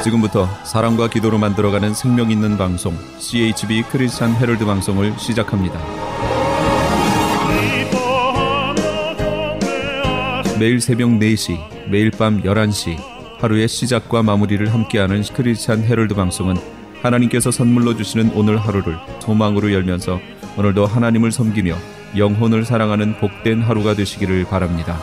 지금부터 사랑과 기도로 만들어가는 생명 있는 방송 CHB 크리스찬 헤럴드 방송을 시작합니다. 매일 새벽 4시, 매일 밤 11시 하루의 시작과 마무리를 함께하는 크리스찬 헤럴드 방송은 하나님께서 선물로 주시는 오늘 하루를 소망으로 열면서 오늘도 하나님을 섬기며 영혼을 사랑하는 복된 하루가 되시기를 바랍니다.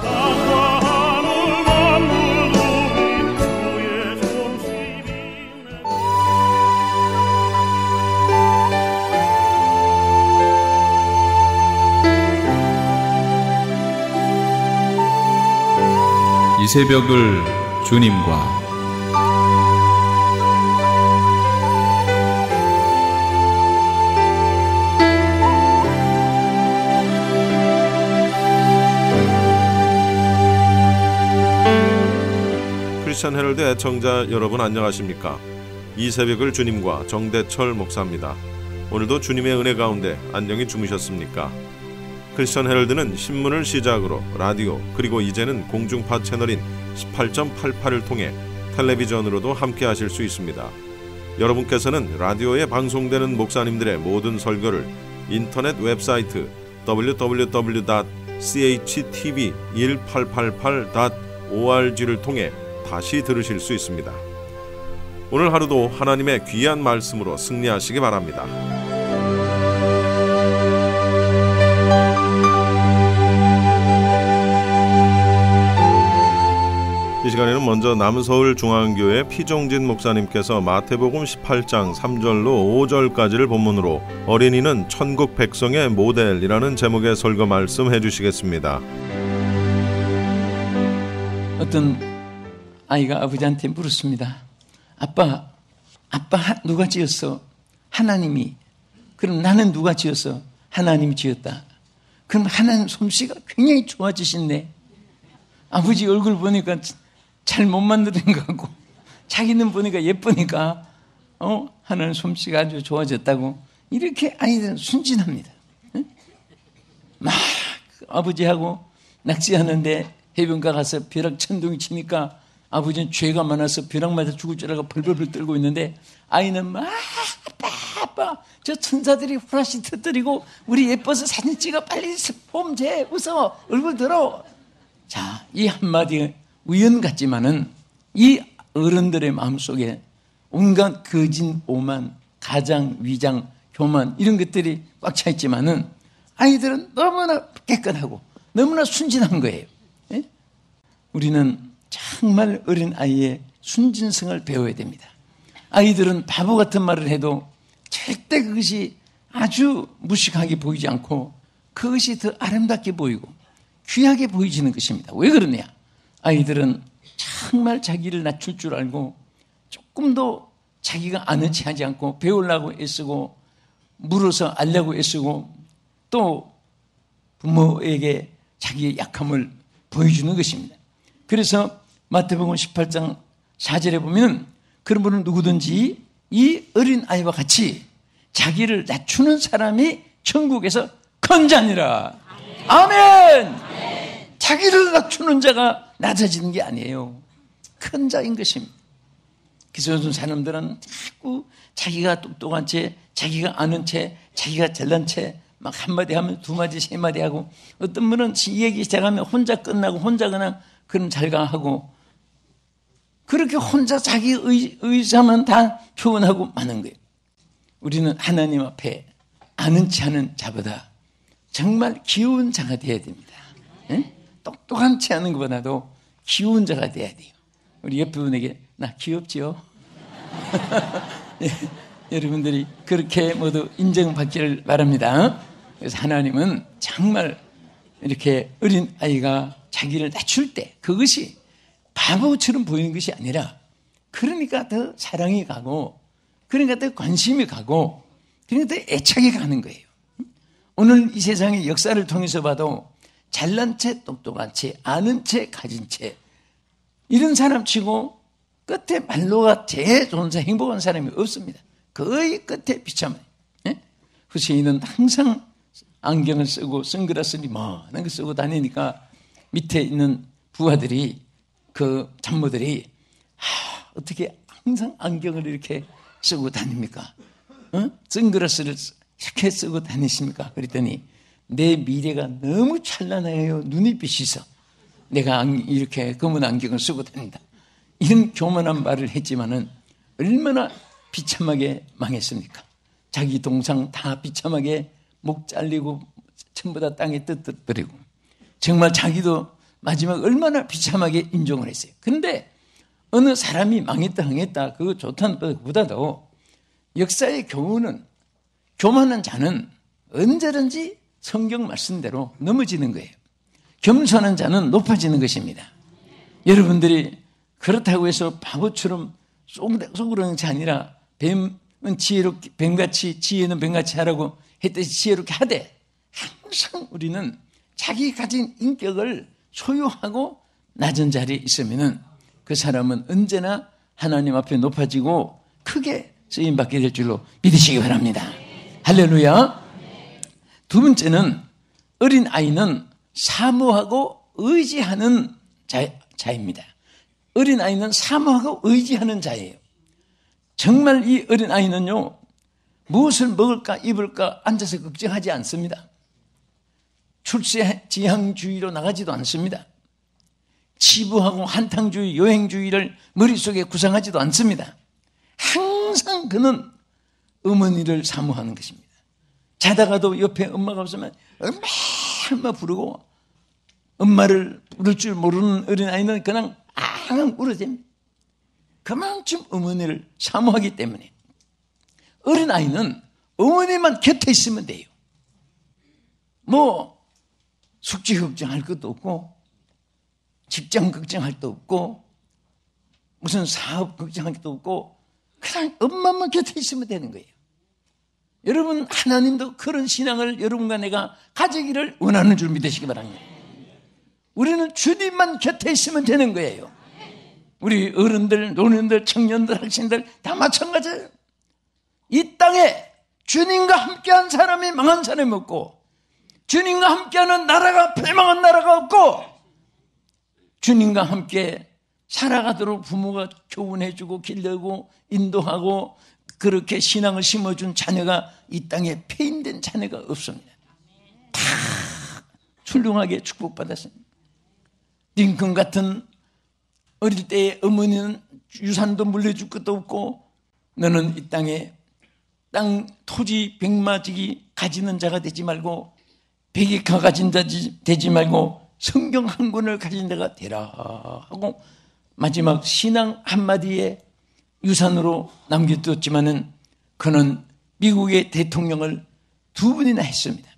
이 새벽을 주님과 크리스찬 헤럴드 애청자 여러분 안녕하십니까? 이 새벽을 주님과 정대철 목사입니다. 오늘도 주님의 은혜 가운데 안녕히 주무셨습니까? 크리스찬 헤럴드는 신문을 시작으로 라디오 그리고 이제는 공중파 채널인 18.88을 통해 텔레비전으로도 함께 하실 수 있습니다. 여러분께서는 라디오에 방송되는 목사님들의 모든 설교를 인터넷 웹사이트 www.chtv1888.org를 통해 다시 들으실 수 있습니다. 오늘 하루도 하나님의 귀한 말씀으로 승리하시기 바랍니다. 이 시간에는 먼저 남서울중앙교회 피종진 목사님께서 마태복음 18장 3절로 5절까지를 본문으로 어린이는 천국 백성의 모델이라는 제목의 설교 말씀해 주시겠습니다. 어떤 아이가 아버지한테 물었습니다. 아빠 누가 지었어? 하나님이. 그럼 나는 누가 지었어? 하나님이 지었다. 그럼 하나님 솜씨가 굉장히 좋아지신네. 아버지 얼굴 보니까 잘 못 만드는 것 같고 자기는 보니까 예쁘니까 하나님 솜씨가 아주 좋아졌다고. 이렇게 아이들은 순진합니다. 막 아버지하고 낚시하는데 해변가 가서 벼락 천둥이 치니까 아버지는 죄가 많아서 벼락 맞아 죽을 줄 알고 벌벌벌 떨고 있는데 아이는 막 아빠 저 천사들이 후라시 터뜨리고 우리 예뻐서 사진 찍어 빨리 폼제 웃어 얼굴 들어. 자, 이 한마디 우연 같지만은 이 어른들의 마음속에 온갖 거짓, 오만, 가장, 위장, 교만 이런 것들이 꽉 차 있지만은 아이들은 너무나 깨끗하고 너무나 순진한 거예요. 예? 우리는 정말 어린 아이의 순진성을 배워야 됩니다. 아이들은 바보 같은 말을 해도 절대 그것이 아주 무식하게 보이지 않고 그것이 더 아름답게 보이고 귀하게 보이지는 것입니다. 왜 그러냐? 아이들은 정말 자기를 낮출 줄 알고 조금도 자기가 아는 체 하지 않고 배우려고 애쓰고 물어서 알려고 애쓰고 또 부모에게 자기의 약함을 보여주는 것입니다. 그래서 마태복음 18장 4절에 보면 그런 분은 누구든지 이 어린 아이와 같이 자기를 낮추는 사람이 천국에서 큰 자니라. 아멘. 자기를 낮추는 자가 낮아지는 게 아니에요. 큰 자인 것입니다. 그래서 요즘 사람들은 자꾸 자기가 똑똑한 채, 자기가 아는 채, 자기가 잘난 채 막 한마디 하면 두 마디, 세 마디 하고 어떤 분은 이 얘기 시작하면 혼자 끝나고 혼자 그냥 그런 잘가하고 그렇게 혼자 자기 의사만 다 표현하고 마는 거예요. 우리는 하나님 앞에 아는 체 하는 자보다 정말 귀여운 자가 되어야 됩니다. 네? 똑똑한 체 하는 것보다도 귀여운 자가 돼야 돼요. 우리 옆에 분에게 나 귀엽지요? 네, 여러분들이 그렇게 모두 인정받기를 바랍니다. 그래서 하나님은 정말 이렇게 어린 아이가 자기를 낮출 때 그것이 바보처럼 보이는 것이 아니라 그러니까 더 사랑이 가고 그러니까 더 관심이 가고 그러니까 더 애착이 가는 거예요. 오늘 이 세상의 역사를 통해서 봐도 잘난 채, 똑똑한 채, 아는 채, 가진 채 이런 사람 치고 끝에 말로가 제일 좋은 사람, 행복한 사람이 없습니다. 거의 끝에 비참해요. 후세인은 항상 안경을 쓰고 선글라스를 많은 거 쓰고 다니니까 밑에 있는 부하들이 그 참모들이 어떻게 항상 안경을 이렇게 쓰고 다닙니까? 선글라스를 이렇게 쓰고 다니십니까? 그랬더니 내 미래가 너무 찬란해요. 눈이 비치서 내가 이렇게 검은 안경을 쓰고 다닌다. 이런 교만한 말을 했지만은 얼마나 비참하게 망했습니까? 자기 동상 다 비참하게 목 잘리고 전부 다 땅에 뜨뜨뜨리고 정말 자기도 마지막 얼마나 비참하게 인정을 했어요. 그런데 어느 사람이 망했다 흥했다 그거 좋다는 것보다도 역사의 교훈은 교만한 자는 언제든지 성경 말씀대로 넘어지는 거예요. 겸손한 자는 높아지는 것입니다. 여러분들이 그렇다고 해서 바보처럼 속으로는 게 아니라 뱀은 지혜롭게 뱀같이 지혜는 뱀같이 하라고 했듯이 지혜롭게 하되 항상 우리는 자기 가진 인격을 소유하고 낮은 자리에 있으면은 그 사람은 언제나 하나님 앞에 높아지고 크게 쓰임받게 될 줄로 믿으시기 바랍니다. 할렐루야. 두 번째는 어린아이는 사모하고 의지하는 자입니다. 어린아이는 사모하고 의지하는 자예요. 정말 이 어린아이는요, 무엇을 먹을까 입을까 앉아서 걱정하지 않습니다. 출세지향주의로 나가지도 않습니다. 치부하고 한탕주의, 여행주의를 머릿속에 구상하지도 않습니다. 항상 그는 어머니를 사모하는 것입니다. 자다가도 옆에 엄마가 없으면 엄마 부르고 엄마를 부를 줄 모르는 어린아이는 그냥 앙앙 울어댑니다. 그만큼 어머니를 사모하기 때문에 어린아이는 어머니만 곁에 있으면 돼요. 뭐 숙제 걱정할 것도 없고 직장 걱정할 것도 없고 무슨 사업 걱정할 것도 없고 그냥 엄마만 곁에 있으면 되는 거예요. 여러분 하나님도 그런 신앙을 여러분과 내가 가지기를 원하는 줄 믿으시기 바랍니다. 우리는 주님만 곁에 있으면 되는 거예요. 우리 어른들, 노년들, 청년들, 학생들 다 마찬가지예요. 이 땅에 주님과 함께한 사람이 망한 사람이 없고 주님과 함께하는 나라가 패망한 나라가 없고 주님과 함께 살아가도록 부모가 교훈해주고 길러고 인도하고 그렇게 신앙을 심어준 자녀가 이 땅에 폐인된 자녀가 없습니다. 다 훌륭하게 축복받았습니다. 링컨 같은 어릴 때의 어머니는 유산도 물려줄 것도 없고 너는 이 땅에 땅 토지 백마지기 가지는 자가 되지 말고 백익화 가진 자 되지 말고 성경 한 권을 가진 자가 되라 하고 마지막 신앙 한마디에 유산으로 남겨두었지만은 그는 미국의 대통령을 2번이나 했습니다.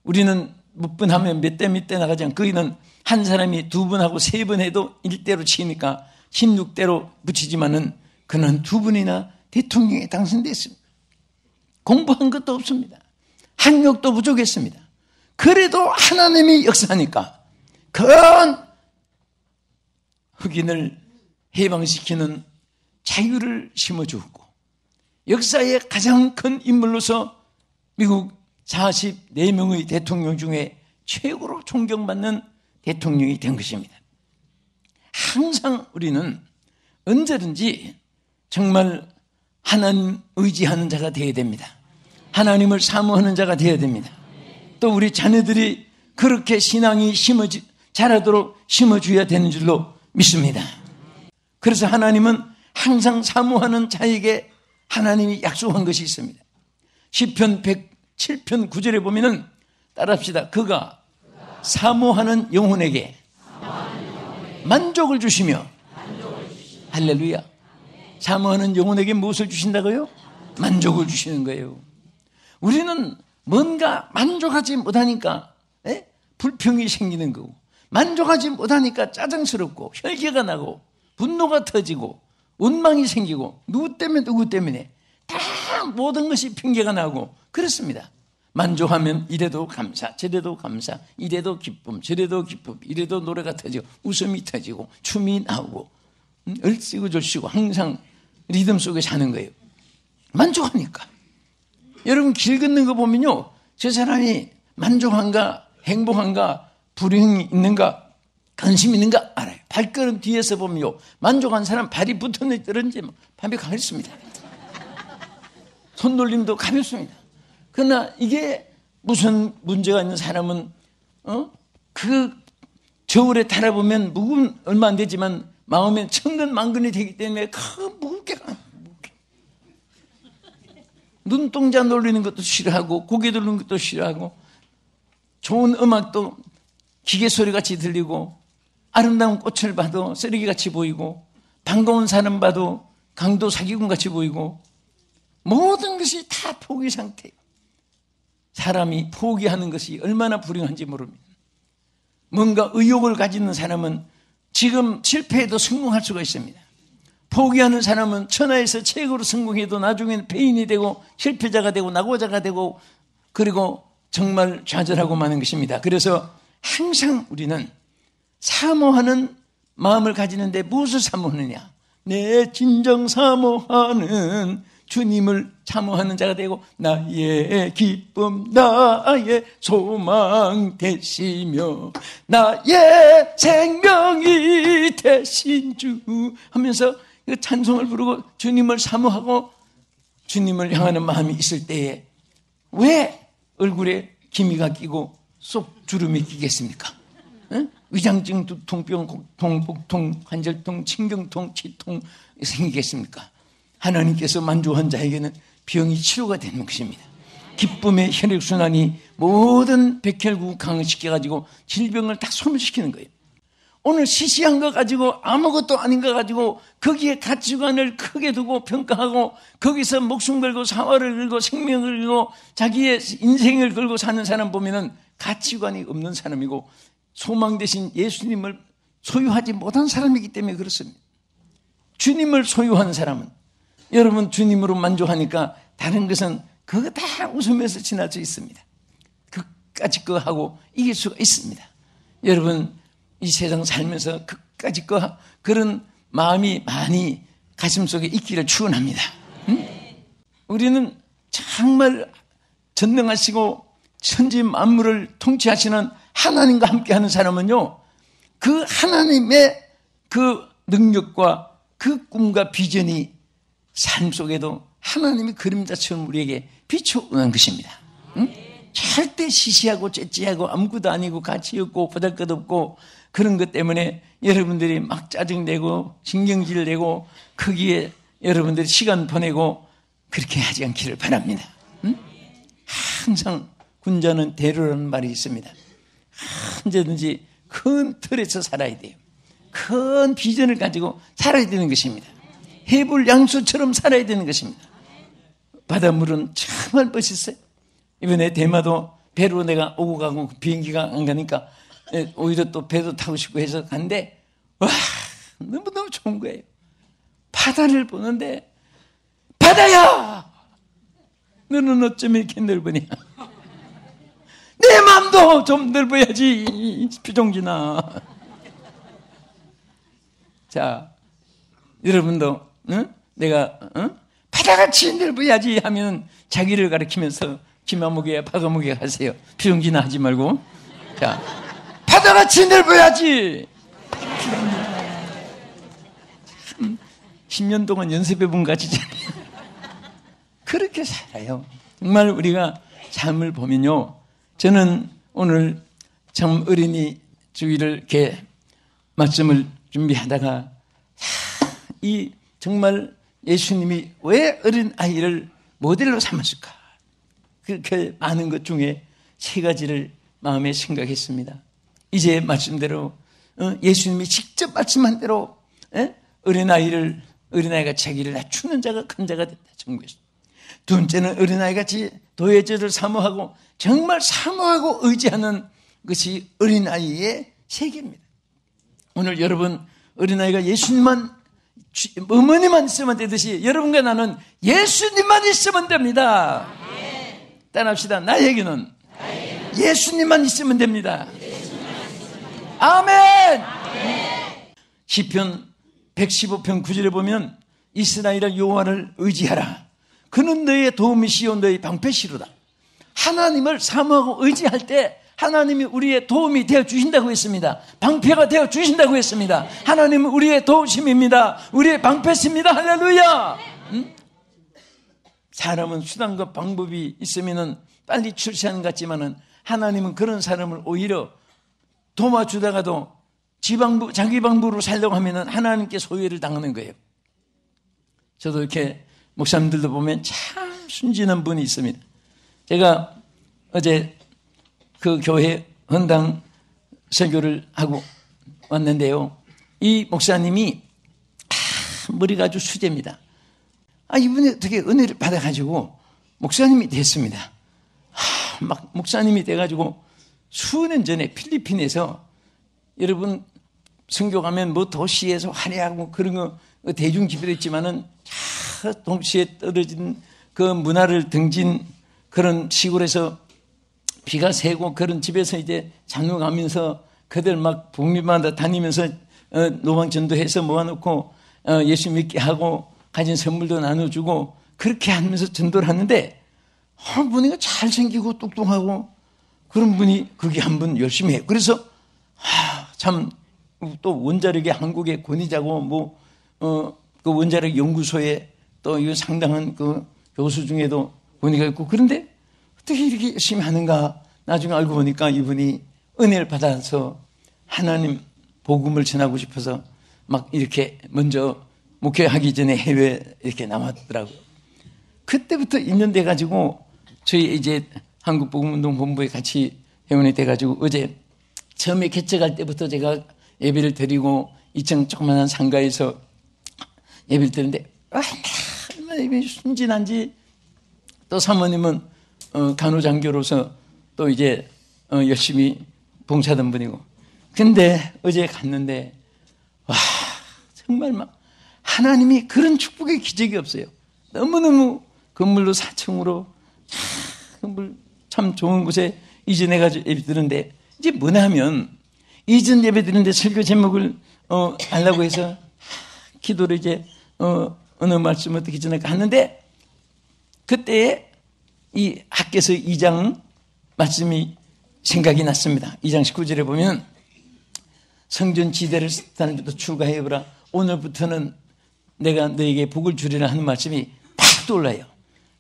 우리는 몇 번 하면 몇 대 나가지 않고 거기는 한 사람이 2번 하고 3번 해도 1대로 치니까 16대로 붙이지만은 그는 2번이나 대통령에 당선됐습니다. 공부한 것도 없습니다. 학력도 부족했습니다. 그래도 하나님이 역사하니까 그런 흑인을 해방시키는 자유를 심어주었고 역사의 가장 큰 인물로서 미국 44명의 대통령 중에 최고로 존경받는 대통령이 된 것입니다. 항상 우리는 언제든지 정말 하나님 의지하는 자가 되어야 됩니다. 하나님을 사모하는 자가 되어야 됩니다. 또 우리 자녀들이 그렇게 신앙이 자라도록 심어줘야 되는 줄로 믿습니다. 그래서 하나님은 항상 사모하는 자에게 하나님이 약속한 것이 있습니다. 시편 107편 9절에 보면은 따라합시다. 그가 사모하는 영혼에게 만족을 주시며 할렐루야. 사모하는 영혼에게 무엇을 주신다고요? 만족을 주시는 거예요. 우리는 뭔가 만족하지 못하니까 불평이 생기는 거고 만족하지 못하니까 짜증스럽고 혈기가 나고 분노가 터지고 원망이 생기고 누구 때문에 다 모든 것이 핑계가 나고 그렇습니다. 만족하면 이래도 감사 저래도 감사 이래도 기쁨 저래도 기쁨 이래도 노래가 터지고 웃음이 터지고 춤이 나오고 얼씨구절씨구 항상 리듬 속에 사는 거예요. 만족하니까. 여러분 길 걷는 거 보면요 저 사람이 만족한가 행복한가 불행이 있는가 관심 있는가 알아요. 발걸음 뒤에서 보면요, 만족한 사람 발이 붙었는지 밤에 가볍습니다. 손놀림도 가볍습니다. 그러나 이게 무슨 문제가 있는 사람은 그 저울에 달아보면 무거운 얼마 안 되지만 마음에 천근만근이 되기 때문에 무겁게 가. 눈동자 놀리는 것도 싫어하고 고개 돌리는 것도 싫어하고 좋은 음악도 기계 소리같이 들리고 아름다운 꽃을 봐도 쓰레기같이 보이고 반가운 사람 봐도 강도 사기꾼같이 보이고 모든 것이 다 포기 상태예요. 사람이 포기하는 것이 얼마나 불행한지 모릅니다. 뭔가 의욕을 가지는 사람은 지금 실패해도 성공할 수가 있습니다. 포기하는 사람은 천하에서 최고로 성공해도 나중에는 폐인이 되고 실패자가 되고 낙오자가 되고 그리고 정말 좌절하고 마는 것입니다. 그래서 항상 우리는 사모하는 마음을 가지는데 무엇을 사모하느냐? 내 진정 사모하는 주님을 사모하는 자가 되고 나의 기쁨 나의 소망 되시며 나의 생명이 되신 주 하면서 찬송을 부르고 주님을 사모하고 주님을 향하는 마음이 있을 때에 왜 얼굴에 기미가 끼고 속 주름이 끼겠습니까? 위장증, 두통병, 복통, 복통, 관절통, 신경통, 치통 생기겠습니까? 하나님께서 만족한 자에게는 병이 치료가 되는 것입니다. 기쁨의 혈액순환이 모든 백혈구 강화시켜가지고 질병을 다 소멸시키는 거예요. 오늘 시시한 거 가지고 아무것도 아닌 거 가지고 거기에 가치관을 크게 두고 평가하고 거기서 목숨 걸고 사활을 걸고 생명을 걸고 자기의 인생을 걸고 사는 사람 보면은 가치관이 없는 사람이고 소망 대신 예수님을 소유하지 못한 사람이기 때문에 그렇습니다. 주님을 소유한 사람은 여러분 주님으로 만족하니까 다른 것은 그거 다 웃으면서 지날 수 있습니다. 그까짓 거 하고 이길 수가 있습니다. 여러분 이 세상 살면서 그까짓 거 그런 마음이 많이 가슴속에 있기를 축원합니다. 응? 우리는 정말 전능하시고 천지 만물을 통치하시는 하나님과 함께하는 사람은요, 그 하나님의 그 능력과 그 꿈과 비전이 삶 속에도 하나님의 그림자처럼 우리에게 비춰오는 것입니다. 응? 절대 시시하고 째째하고 아무것도 아니고 가치 없고 보잘것없고 그런 것 때문에 여러분들이 막 짜증내고 신경질 내고 거기에 여러분들이 시간 보내고 그렇게 하지 않기를 바랍니다. 응? 항상 군자는 대로라는 말이 있습니다. 언제든지 큰 틀에서 살아야 돼요. 큰 비전을 가지고 살아야 되는 것입니다. 해불 양수처럼 살아야 되는 것입니다. 바닷물은 정말 멋있어요. 이번에 대마도 배로 내가 오고 가고 비행기가 안 가니까 오히려 또 배도 타고 싶고 해서 간데 와 너무너무 좋은 거예요. 바다를 보는데 바다야 너는 어쩜 이렇게 넓으냐. 내 마음도 좀 넓어야지 표정지나. 자 여러분도 내가 바다같이 넓어야지 하면 자기를 가리키면서 기마무게 바가무게 하세요. 표정지나 하지 말고. 자 바다같이 넓어야지. 10년 동안 연습해본 가지잖아요. 그렇게 살아요. 정말 우리가 삶을 보면요. 저는 오늘 참 어린이 주일을 이렇게 말씀을 준비하다가 이 정말 예수님이 왜 어린 아이를 모델로 삼았을까? 그렇게 많은 것 중에 세 가지를 마음에 생각했습니다. 이제 말씀대로 예수님이 직접 말씀한 대로 어린아이가 자기를 낮추는 자가 큰 자가 됐다. 정부에서. 두 번째는 어린아이같이 도회자를 사모하고 정말 사모하고 의지하는 것이 어린아이의 세계입니다. 오늘 여러분 어린아이가 예수님만 어머니만 있으면 되듯이 여러분과 나는 예수님만 있으면 됩니다. 따라합시다. 나에게는 예수님만 있으면 됩니다. 아멘. 시편 115편 9절에 보면 이스라엘아 여호와를 의지하라. 그는 너의 도움이시요 너의 방패시로다. 하나님을 사모하고 의지할 때 하나님이 우리의 도움이 되어 주신다고 했습니다. 방패가 되어 주신다고 했습니다. 하나님은 우리의 도우심입니다. 우리의 방패십니다. 할렐루야. 사람은 수단과 방법이 있으면 빨리 출세하는 것 같지만은 하나님은 그런 사람을 오히려 도와주다가도 자기 방법으로 살려고 하면은 하나님께 소외를 당하는 거예요. 저도 이렇게 목사님들도 보면 참 순진한 분이 있습니다. 제가 어제 그 교회 헌당 설교를 하고 왔는데요. 이 목사님이 머리가 아주 수제입니다. 이분이 어떻게 은혜를 받아가지고 목사님이 됐습니다. 막 목사님이 돼가지고 수년 전에 필리핀에서 여러분 선교 가면 뭐 도시에서 화려하고 그런 거 대중 집회도 있지만은 동시에 떨어진 그 문화를 등진 그런 시골에서 비가 새고 그런 집에서 이제 장로가면서 그들 막 북미마다 다니면서 노방 전도해서 모아놓고 예수 믿게 하고 가진 선물도 나눠주고 그렇게 하면서 전도를 하는데 분이가 잘생기고 똑똑하고 그런 분이 그렇게 한 분 열심히 해요. 그래서 참 또 원자력의 한국의 권위자고 그 원자력 연구소에 또 이 상당한 그 교수 중에도 권위가 있고 그런데 어떻게 이렇게 열심히 하는가 나중에 알고 보니까 이분이 은혜를 받아서 하나님 복음을 전하고 싶어서 막 이렇게 먼저 목회하기 전에 해외에 이렇게 나왔더라고요. 그때부터 인연돼 가지고 저희 이제 한국복음운동본부에 같이 회원이 돼 가지고 어제 처음에 개척할 때부터 제가 예배를 드리고 2층 조그마한 상가에서 예배를 드리는데 얼마나 예배 순진한지 또 사모님은 간호장교로서 또 이제 열심히 봉사하던 분이고 근데 어제 갔는데 정말 막 하나님이 그런 축복의 기적이 없어요. 너무너무 건물로 4층으로 참 좋은 곳에 이전해가지고 예배 드는데 이제 뭐냐 하면 이전 예배 드는데 설교 제목을 알라고 해서 기도를 이제 어느 말씀 어떻게 전할까 하는데 그때에 이 학개서 2장 말씀이 생각이 났습니다. 2장 19절에 보면 성전 지대를 산부터 출가해보라. 오늘부터는 내가 너에게 복을 주리라 하는 말씀이 팍 떠올라요.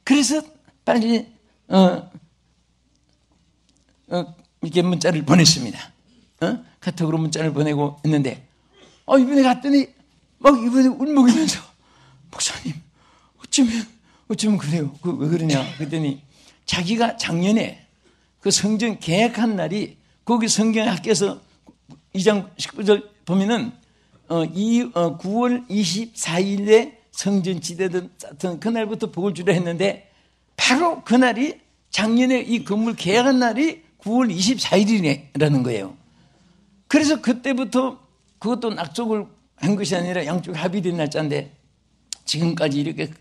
그래서 빨리 이렇게 문자를 보냈습니다. 카톡으로 문자를 보내고 있는데 이번에 갔더니 막 이번에 울먹이면서 목사님 어쩌면 그래요. 왜 그러냐 그랬더니 자기가 작년에 그 성전 계획한 날이 거기 성경 학교에서 2장 19절 보면은 9월 24일에 성전 지대던 그날부터 복을 주려 했는데 바로 그날이 작년에 이 건물 계약한 날이 9월 24일이라는 거예요. 그래서 그때부터 그것도 낙속을 한 것이 아니라 양쪽 합의된 날짜인데 지금까지 이렇게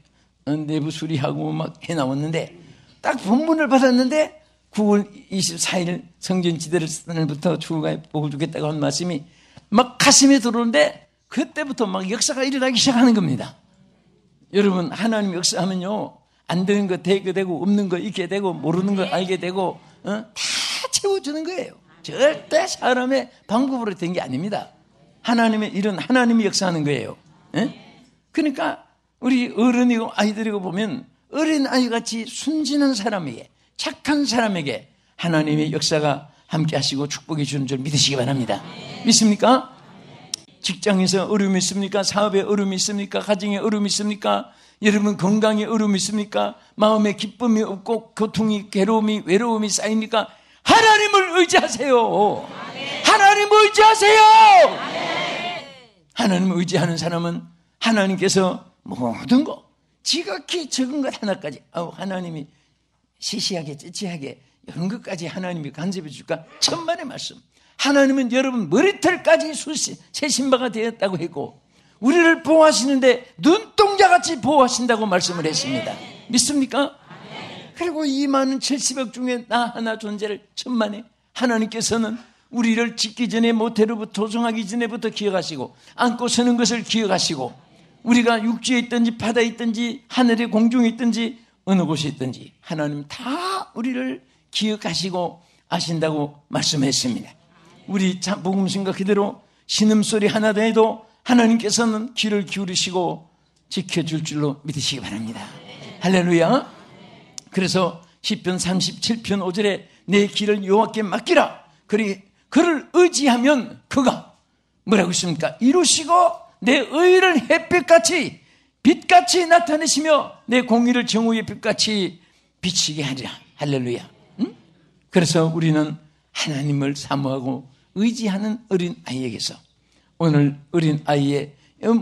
내부 수리하고 막 해나왔는데 딱 본문을 받았는데 9월 24일 성전 지대를 쓰는 날부터 주가 복을 주겠다고 한 말씀이 막 가슴에 들어오는데 그때부터 막 역사가 일어나기 시작하는 겁니다. 여러분 하나님 역사하면요 안 되는 거 되게 되고 없는 거 잃게 되고 모르는 거 알게 되고 다 채워주는 거예요. 절대 사람의 방법으로 된 게 아닙니다. 하나님의 일은 하나님이 역사하는 거예요. 그러니까 우리 어른이고 아이들이고 보면 어린아이같이 순진한 사람에게 착한 사람에게 하나님의 역사가 함께 하시고 축복해 주는 줄 믿으시기 바랍니다. 믿습니까? 직장에서 어려움이 있습니까? 사업에 어려움이 있습니까? 가정에 어려움이 있습니까? 여러분 건강에 어려움이 있습니까? 마음에 기쁨이 없고 고통이 괴로움이 외로움이 쌓입니까? 하나님을 의지하세요. 하나님을 의지하세요. 하나님을 의지하는 사람은 하나님께서 모든 거 지극히 적은 것 하나까지 하나님이 시시하게 찌찌하게 이런 것까지 하나님이 간섭해 줄까? 천만의 말씀. 하나님은 여러분 머리털까지 세신바가 되었다고 했고 우리를 보호하시는데 눈동자같이 보호하신다고 말씀을 했습니다. 믿습니까? 그리고 이 많은 70억 중에 나 하나 존재를 천만에 하나님께서는 우리를 짓기 전에 모태로부터 조성하기 전에부터 기억하시고 안고 서는 것을 기억하시고 우리가 육지에 있든지 바다에 있든지 하늘에 공중에 있든지 어느 곳에 있든지 하나님 다 우리를 기억하시고 아신다고 말씀했습니다. 우리 복음신과 그대로 신음소리 하나도 해도 하나님께서는 귀를 기울이시고 지켜줄 줄로 믿으시기 바랍니다. 할렐루야. 그래서 시편 37편 5절에 내 길을 여호와께 맡기라. 그를 의지하면 그가 뭐라고 했습니까? 이루시고 내 의를 햇빛같이 빛같이 나타내시며 내 공의를 정오의 빛같이 비치게 하리라. 할렐루야. 응? 그래서 우리는 하나님을 사모하고 의지하는 어린아이에게서 오늘 어린아이의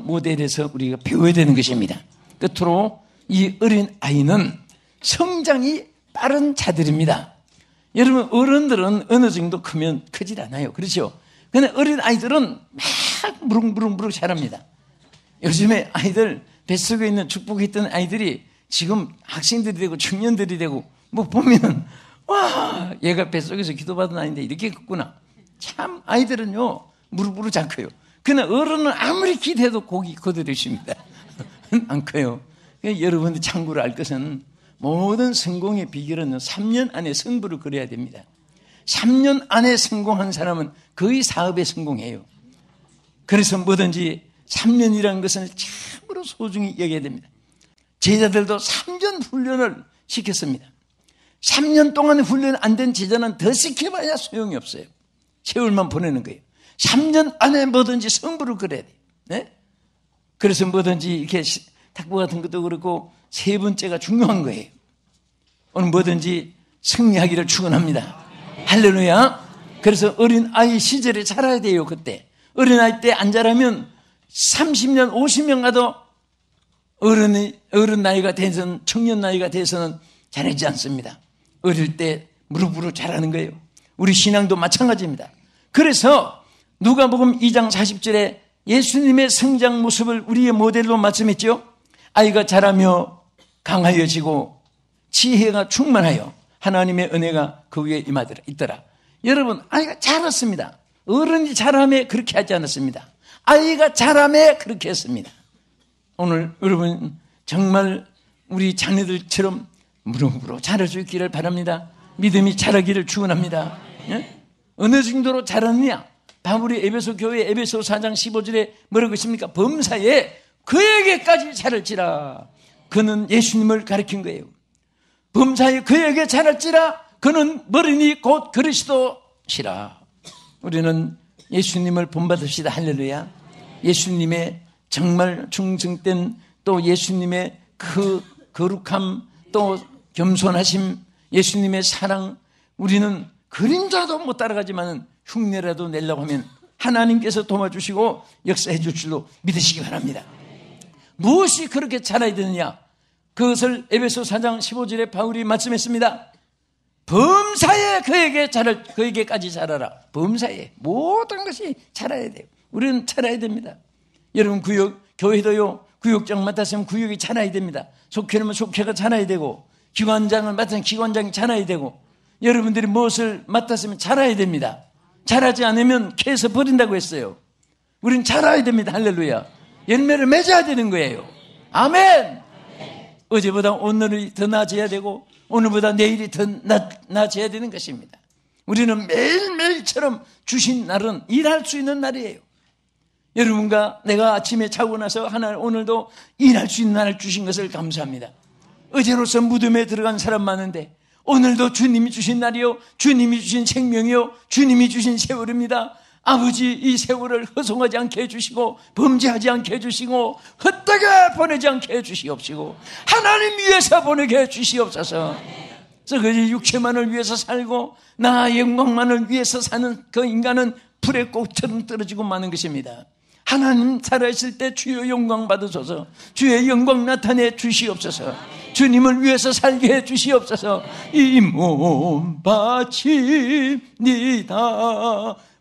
모델에서 우리가 배워야 되는 것입니다. 끝으로 이 어린아이는 성장이 빠른 자들입니다. 여러분, 어른들은 어느 정도 크면 크질 않아요. 그렇죠? 근데 어린아이들은 막 무릉무릉 자랍니다. 요즘에 아이들, 뱃속에 있는 축복이 있던 아이들이 지금 학생들이 되고 청년들이 되고 뭐 보면 와, 얘가 뱃속에서 기도받은 아이인데 이렇게 컸구나. 참 아이들은요 무릎으로 잘 커요. 그러나 어른은 아무리 기대해도 고기 거들으십니다. 안 커요. 여러분들 참고로 알 것은 모든 성공의 비결은 3년 안에 승부를 걸어야 됩니다. 3년 안에 성공한 사람은 거의 사업에 성공해요. 그래서 뭐든지 3년이라는 것은 참으로 소중히 여겨야 됩니다. 제자들도 3년 훈련을 시켰습니다. 3년 동안 훈련 안 된 제자는 더 시켜봐야 소용이 없어요. 세월만 보내는 거예요. 3년 안에 뭐든지 승부를 걸어야 돼요. 네? 그래서 뭐든지 이렇게 탁구 같은 것도 그렇고 세 번째가 중요한 거예요. 오늘 뭐든지 승리하기를 축원합니다. 할렐루야. 그래서 어린아이 시절에 자라야 돼요. 그때 어린아이 때 안 자라면 30년 50년 가도 어른 나이가 돼서는 청년 나이가 돼서는 자라지 않습니다. 어릴 때 무릎으로 자라는 거예요. 우리 신앙도 마찬가지입니다. 그래서 누가복음 2장 40절에 예수님의 성장 모습을 우리의 모델로 말씀했죠. 아이가 자라며 강하여지고 지혜가 충만하여 하나님의 은혜가 그 위에 있더라. 여러분, 아이가 자랐습니다. 어른이 자라며 그렇게 하지 않았습니다. 아이가 자라며 그렇게 했습니다. 오늘 여러분 정말 우리 자녀들처럼 무릎으로 자랄 수 있기를 바랍니다. 믿음이 자라기를 축원합니다. 예? 어느 정도로 자랐느냐? 바울이 에베소 교회 에베소 4장 15절에 뭐라고 했습니까? 범사에 그에게까지 자랄지라. 그는 예수님을 가리킨 거예요. 범사에 그에게 자랄지라. 그는 머리니 곧 그리스도시라. 우리는 예수님을 본받읍시다. 할렐루야. 예수님의 정말 충성된 또 예수님의 그 거룩함 또 겸손하심 예수님의 사랑 우리는 그림자도 못 따라가지만 흉내라도 내려고 하면 하나님께서 도와주시고 역사해 줄 줄로 믿으시기 바랍니다. 무엇이 그렇게 자라야 되느냐? 그것을 에베소 4장 15절에 바울이 말씀했습니다. 범사에 그에게까지 자라라. 범사에 모든 것이 자라야 돼요. 우리는 자라야 됩니다. 여러분 교회도요. 구역장 맡았으면 구역이 자라야 됩니다. 속회는 속회가 자라야 되고 기관장을 맡으면 기관장이 자라야 되고 여러분들이 무엇을 맡았으면 자라야 됩니다. 자라지 않으면 캐서 버린다고 했어요. 우리는 자라야 됩니다. 할렐루야. 열매를 맺어야 되는 거예요. 아멘. 어제보다 오늘이 더 나아져야 되고 오늘보다 내일이 더 나아져야 되는 것입니다. 우리는 매일매일처럼 주신 날은 일할 수 있는 날이에요. 여러분과 내가 아침에 자고 나서 오늘도 일할 수 있는 날을 주신 것을 감사합니다. 어제로서 무덤에 들어간 사람 많은데 오늘도 주님이 주신 날이요 주님이 주신 생명이요 주님이 주신 세월입니다. 아버지 이 세월을 허송하지 않게 해주시고 범죄하지 않게 해주시고 헛되게 보내지 않게 해주시옵시고 하나님 위해서 보내게 해주시옵소서. 그래서 그 육체만을 위해서 살고 나 영광만을 위해서 사는 그 인간은 불의 꽃처럼 떨어지고 마는 것입니다. 하나님 살아있을 때 주의 영광 받으소서. 주의 영광 나타내 주시옵소서. 주님을 위해서 살게 해 주시옵소서. 이 몸 바칩니다.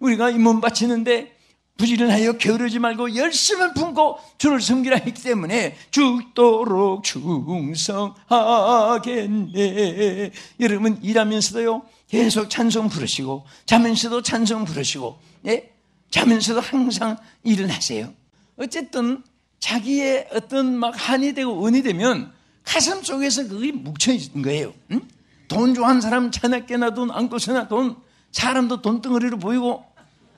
우리가 이 몸 바치는데 부지런하여 게으르지 말고 열심을 품고 주를 섬기라 했기 때문에 죽도록 충성하겠네. 여러분 일하면서도요 계속 찬송 부르시고 자면서도 찬송 부르시고 예? 자면서도 항상 일을 하세요. 어쨌든 자기의 어떤 막 한이 되고 은이 되면 가슴 속에서 그게 묵혀있는 거예요. 응? 돈 좋아하는 사람 차납게나 돈, 안고서나 돈, 사람도 돈덩어리로 보이고,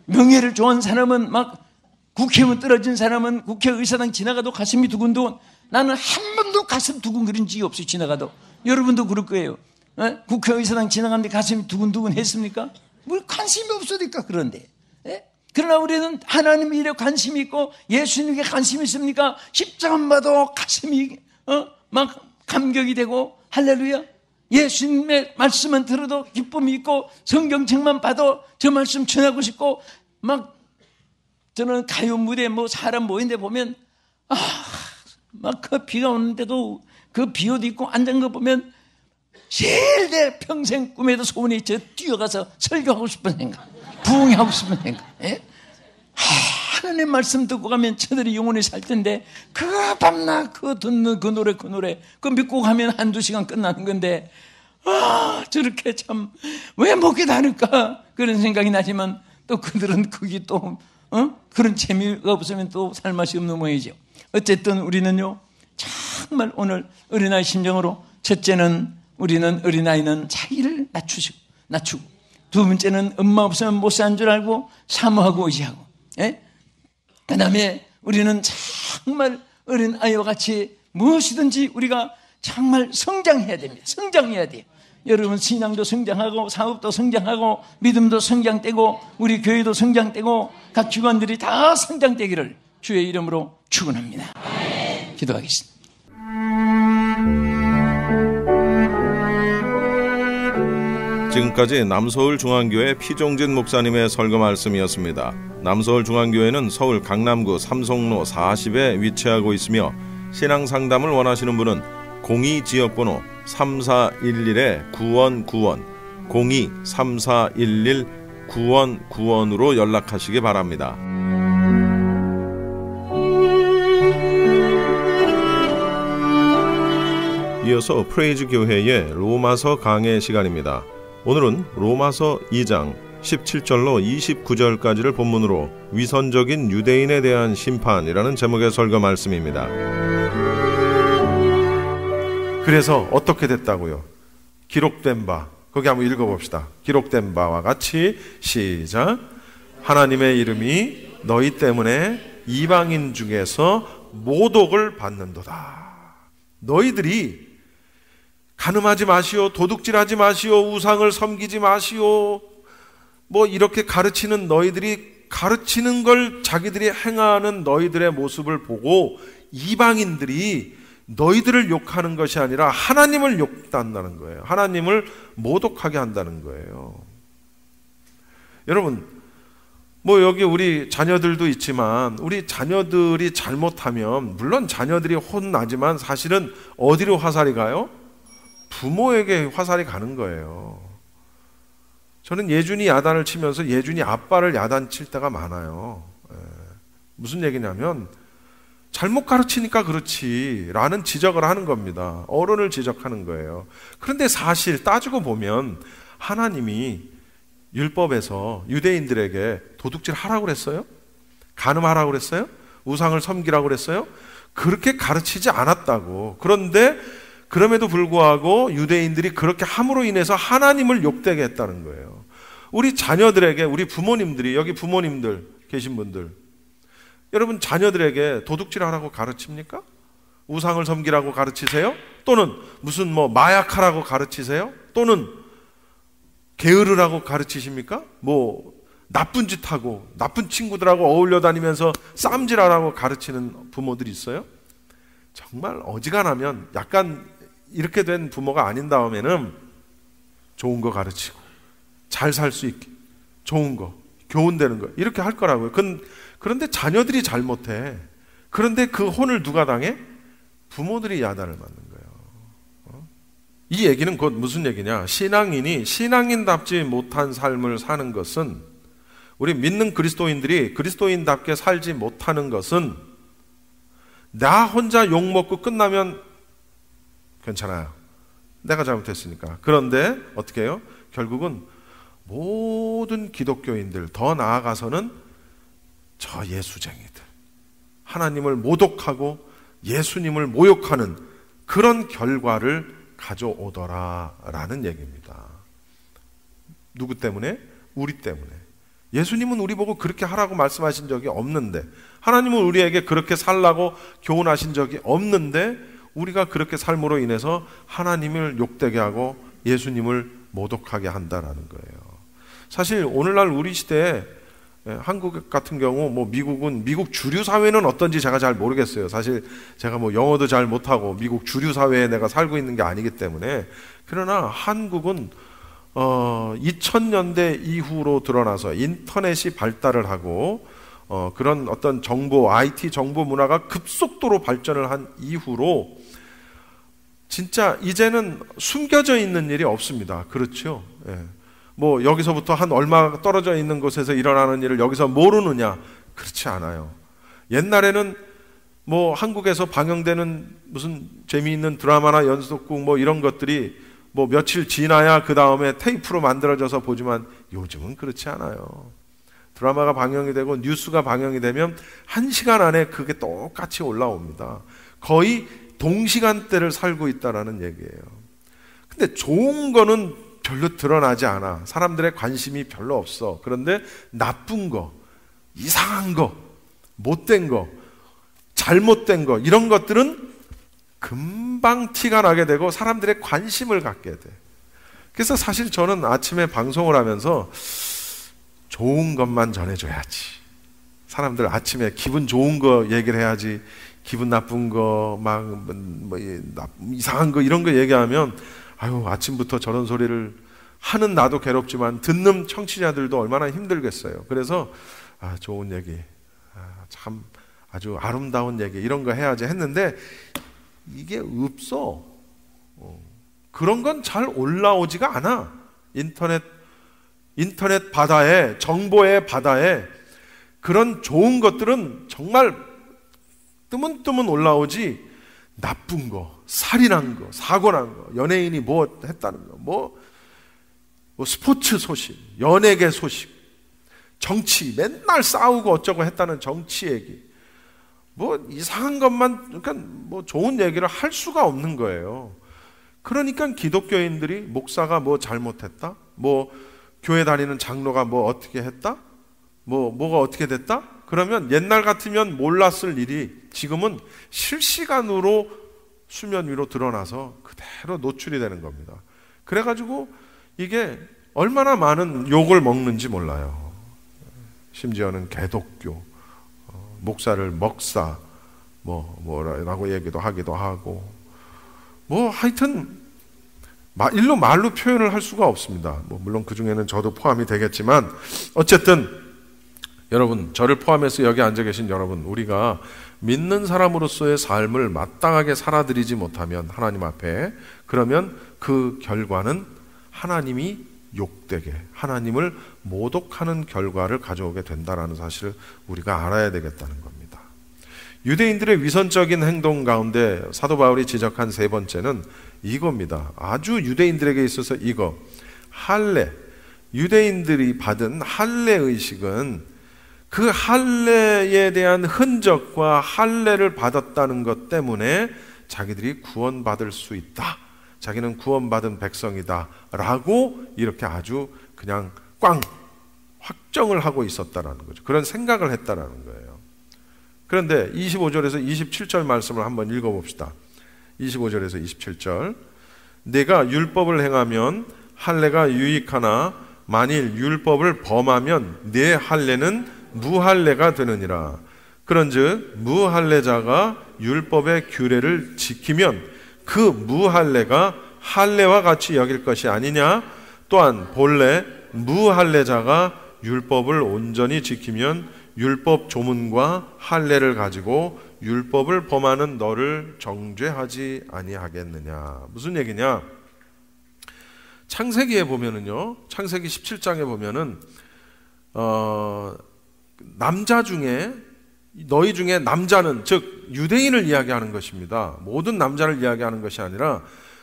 명예를 좋아하는 사람은 막 국회의원 떨어진 사람은 국회의사당 지나가도 가슴이 두근두근. 나는 한 번도 가슴 두근거린 적이 없어요. 지나가도. 여러분도 그럴 거예요. 국회의사당 지나가는데 가슴이 두근두근 했습니까? 뭘 관심이 없으니까 그런데. 그러나 우리는 하나님의 일에 관심이 있고 예수님께 관심이 있습니까? 십자가만 봐도 가슴이 막 감격이 되고 할렐루야. 예수님의 말씀만 들어도 기쁨이 있고 성경책만 봐도 저 말씀 전하고 싶고 막 저는 가요 무대 뭐 사람 모인데 보면 막 그 비가 오는데도 그 비옷 입고 앉은 거 보면 제일 내 평생 꿈에도 소원이 저 뛰어가서 설교하고 싶은 생각, 부흥하고 싶은 생각. 하나님 말씀 듣고 가면 저들이 영원히 살 텐데 그 밤낮 그 듣는 그 노래 그 믿고 가면 한두 시간 끝나는 건데 저렇게 참 왜 먹게 다닐까 그런 생각이 나지만 또 그들은 그게 또 그런 재미가 없으면 또 살 맛이 없는 모양이죠. 어쨌든 우리는요 정말 오늘 어린아이 심정으로 첫째는 우리는 어린아이는 자기를 낮추고 두 번째는 엄마 없으면 못 사는 줄 알고 사모하고 의지하고 그 다음에 우리는 정말 어린아이와 같이 무엇이든지 우리가 정말 성장해야 됩니다. 성장해야 돼요. 여러분 신앙도 성장하고 사업도 성장하고 믿음도 성장되고 우리 교회도 성장되고 각 기관들이 다 성장되기를 주의 이름으로 축원합니다. 기도하겠습니다. 지금까지 남서울중앙교회 피종진 목사님의 설교 말씀이었습니다. 남서울중앙교회는 서울 강남구 삼성로 40에 위치하고 있으며 신앙상담을 원하시는 분은 02지역번호 3411-9191 02-3411-9191으로 연락하시기 바랍니다. 이어서 프레이즈 교회의 로마서 강해 시간입니다. 오늘은 로마서 2장 17절로 29절까지를 본문으로 위선적인 유대인에 대한 심판이라는 제목의 설교 말씀입니다. 그래서 어떻게 됐다고요? 기록된 바, 거기 한번 읽어봅시다. 기록된 바와 같이 시작. 하나님의 이름이 너희 때문에 이방인 중에서 모독을 받는도다. 너희들이 간음하지 마시오, 도둑질하지 마시오, 우상을 섬기지 마시오, 뭐 이렇게 가르치는 너희들이 가르치는 걸 자기들이 행하는 너희들의 모습을 보고 이방인들이 너희들을 욕하는 것이 아니라 하나님을 욕한다는 거예요. 하나님을 모독하게 한다는 거예요. 여러분, 뭐 여기 우리 자녀들도 있지만 우리 자녀들이 잘못하면 물론 자녀들이 혼나지만 사실은 어디로 화살이 가요? 부모에게 화살이 가는 거예요. 저는 예준이 야단을 치면서 예준이 아빠를 야단칠 때가 많아요. 무슨 얘기냐면 잘못 가르치니까 그렇지 라는 지적을 하는 겁니다. 어른을 지적하는 거예요. 그런데 사실 따지고 보면 하나님이 율법에서 유대인들에게 도둑질 하라고 그랬어요? 간음하라고 그랬어요? 우상을 섬기라고 그랬어요? 그렇게 가르치지 않았다고. 그런데 그럼에도 불구하고 유대인들이 그렇게 함으로 인해서 하나님을 욕되게 했다는 거예요. 우리 자녀들에게, 우리 부모님들이, 여기 부모님들 계신 분들, 여러분 자녀들에게 도둑질하라고 가르칩니까? 우상을 섬기라고 가르치세요? 또는 무슨 뭐 마약하라고 가르치세요? 또는 게으르라고 가르치십니까? 뭐 나쁜 짓하고 나쁜 친구들하고 어울려 다니면서 쌈질하라고 가르치는 부모들이 있어요? 정말 어지간하면 약간 이렇게 된 부모가 아닌 다음에는 좋은 거 가르치고 잘 살 수 있게 좋은 거, 교훈되는 거 이렇게 할 거라고요. 그런데 자녀들이 잘못해. 그런데 그 혼을 누가 당해? 부모들이 야단을 맞는 거예요. 이 얘기는 곧 무슨 얘기냐? 신앙인이 신앙인답지 못한 삶을 사는 것은, 우리 믿는 그리스도인들이 그리스도인답게 살지 못하는 것은 나 혼자 욕먹고 끝나면 괜찮아요. 내가 잘못했으니까. 그런데 어떻게 해요? 결국은 모든 기독교인들, 더 나아가서는 저 예수쟁이들, 하나님을 모독하고 예수님을 모욕하는 그런 결과를 가져오더라라는 얘기입니다. 누구 때문에? 우리 때문에. 예수님은 우리 보고 그렇게 하라고 말씀하신 적이 없는데, 하나님은 우리에게 그렇게 살라고 교훈하신 적이 없는데, 우리가 그렇게 삶으로 인해서 하나님을 욕되게 하고 예수님을 모독하게 한다라는 거예요. 사실 오늘날 우리 시대에 한국 같은 경우 미국 주류 사회는 어떤지 제가 잘 모르겠어요. 사실 제가 영어도 잘 못하고 미국 주류 사회에 내가 살고 있는 게 아니기 때문에. 그러나 한국은 2000년대 이후로 드러나서 인터넷이 발달을 하고 그런 어떤 IT 정보 문화가 급속도로 발전을 한 이후로 진짜 이제는 숨겨져 있는 일이 없습니다. 그렇죠? 예. 여기서부터 한 얼마 떨어져 있는 곳에서 일어나는 일을 여기서 모르느냐? 그렇지 않아요. 옛날에는 한국에서 방영되는 무슨 재미있는 드라마나 연속극 이런 것들이 며칠 지나야 그 다음에 테이프로 만들어져서 보지만 요즘은 그렇지 않아요. 드라마가 방영이 되고 뉴스가 방영이 되면 1시간 안에 그게 똑같이 올라옵니다. 거의 동시간대를 살고 있다라는 얘기예요. 근데 좋은 거는 별로 드러나지 않아. 사람들의 관심이 별로 없어. 그런데 나쁜 거, 이상한 거, 못된 거, 잘못된 거, 이런 것들은 금방 티가 나게 되고 사람들의 관심을 갖게 돼. 그래서 사실 저는 아침에 방송을 하면서 좋은 것만 전해줘야지. 사람들 아침에 기분 좋은 거 얘기를 해야지. 기분 나쁜 거, 이상한 거, 이런 거 얘기하면 아침부터 저런 소리를 하는 나도 괴롭지만 듣는 청취자들도 얼마나 힘들겠어요. 그래서 좋은 얘기, 참 아주 아름다운 얘기, 이런 거 해야지 했는데 이게 없어. 그런 건 잘 올라오지가 않아. 인터넷 바다에, 정보의 바다에 그런 좋은 것들은 정말 뜨문뜨문 올라오지, 나쁜 거, 살인한 거, 사고 난 거, 연예인이 뭐 했다는 거, 스포츠 소식, 연예계 소식, 정치, 맨날 싸우고 어쩌고 했다는 정치 얘기, 이상한 것만, 그러니까 좋은 얘기를 할 수가 없는 거예요. 그러니까 기독교인들이 목사가 잘못했다? 교회 다니는 장로가 어떻게 했다? 뭐가 어떻게 됐다? 그러면 옛날 같으면 몰랐을 일이 지금은 실시간으로 수면 위로 드러나서 그대로 노출이 되는 겁니다. 그래가지고 이게 얼마나 많은 욕을 먹는지 몰라요. 심지어는 개독교, 목사를 먹사, 뭐라고 얘기도 하기도 하고, 하여튼 일로 말로 표현을 할 수가 없습니다. 물론 그 중에는 저도 포함이 되겠지만, 어쨌든 여러분, 저를 포함해서 여기 앉아 계신 여러분, 우리가 믿는 사람으로서의 삶을 마땅하게 살아드리지 못하면 하나님 앞에, 그러면 그 결과는 하나님이 욕되게, 하나님을 모독하는 결과를 가져오게 된다는 사실을 우리가 알아야 되겠다는 겁니다. 유대인들의 위선적인 행동 가운데 사도 바울이 지적한 세 번째는 이겁니다. 아주 유대인들에게 있어서 할례, 유대인들이 받은 할례 의식은 그 할례에 대한 흔적과 할례를 받았다는 것 때문에 자기들이 구원받을 수 있다, 자기는 구원받은 백성이다 라고 이렇게 아주 그냥 꽝 확정을 하고 있었다라는 거죠. 그런 생각을 했다라는 거예요. 그런데 25절에서 27절 말씀을 한번 읽어봅시다. 25절에서 27절. 내가 율법을 행하면 할례가 유익하나 만일 율법을 범하면 내 할례는 무할례가 되느니라. 그런즉 무할례자가 율법의 규례를 지키면 그 무할례가 할례와 같이 여길 것이 아니냐. 또한 본래 무할례자가 율법을 온전히 지키면 율법 조문과 할례를 가지고 율법을 범하는 너를 정죄하지 아니하겠느냐. 무슨 얘기냐? 창세기에 보면은요, 창세기 17장에 보면은 남자 중에, 너희 중에 남자는, 즉 유대인을 이야기하는 것입니다. 모든 남자를 이야기하는 것이 아니라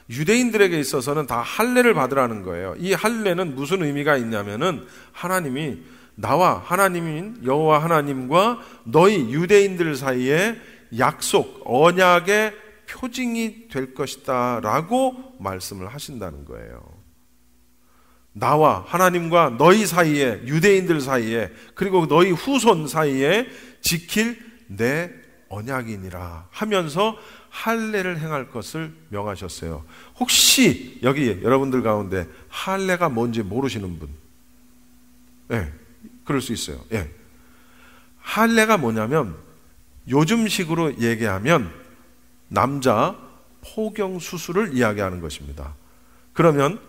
유대인들에게 있어서는 다 할례를 받으라는 거예요. 이 할례는 무슨 의미가 있냐면은 하나님이 나와 하나님인 여호와 하나님과 너희 유대인들 사이에 약속, 언약의 표징이 될 것이다 라고 말씀을 하신다는 거예요. 나와 하나님과 너희 사이에, 유대인들 사이에, 그리고 너희 후손 사이에 지킬 내 언약이니라 하면서 할례를 행할 것을 명하셨어요. 혹시 여기 여러분들 가운데 할례가 뭔지 모르시는 분? 예, 그럴 수 있어요. 예. 할례가 뭐냐면 요즘식으로 얘기하면 남자 포경 수술을 이야기하는 것입니다. 그러면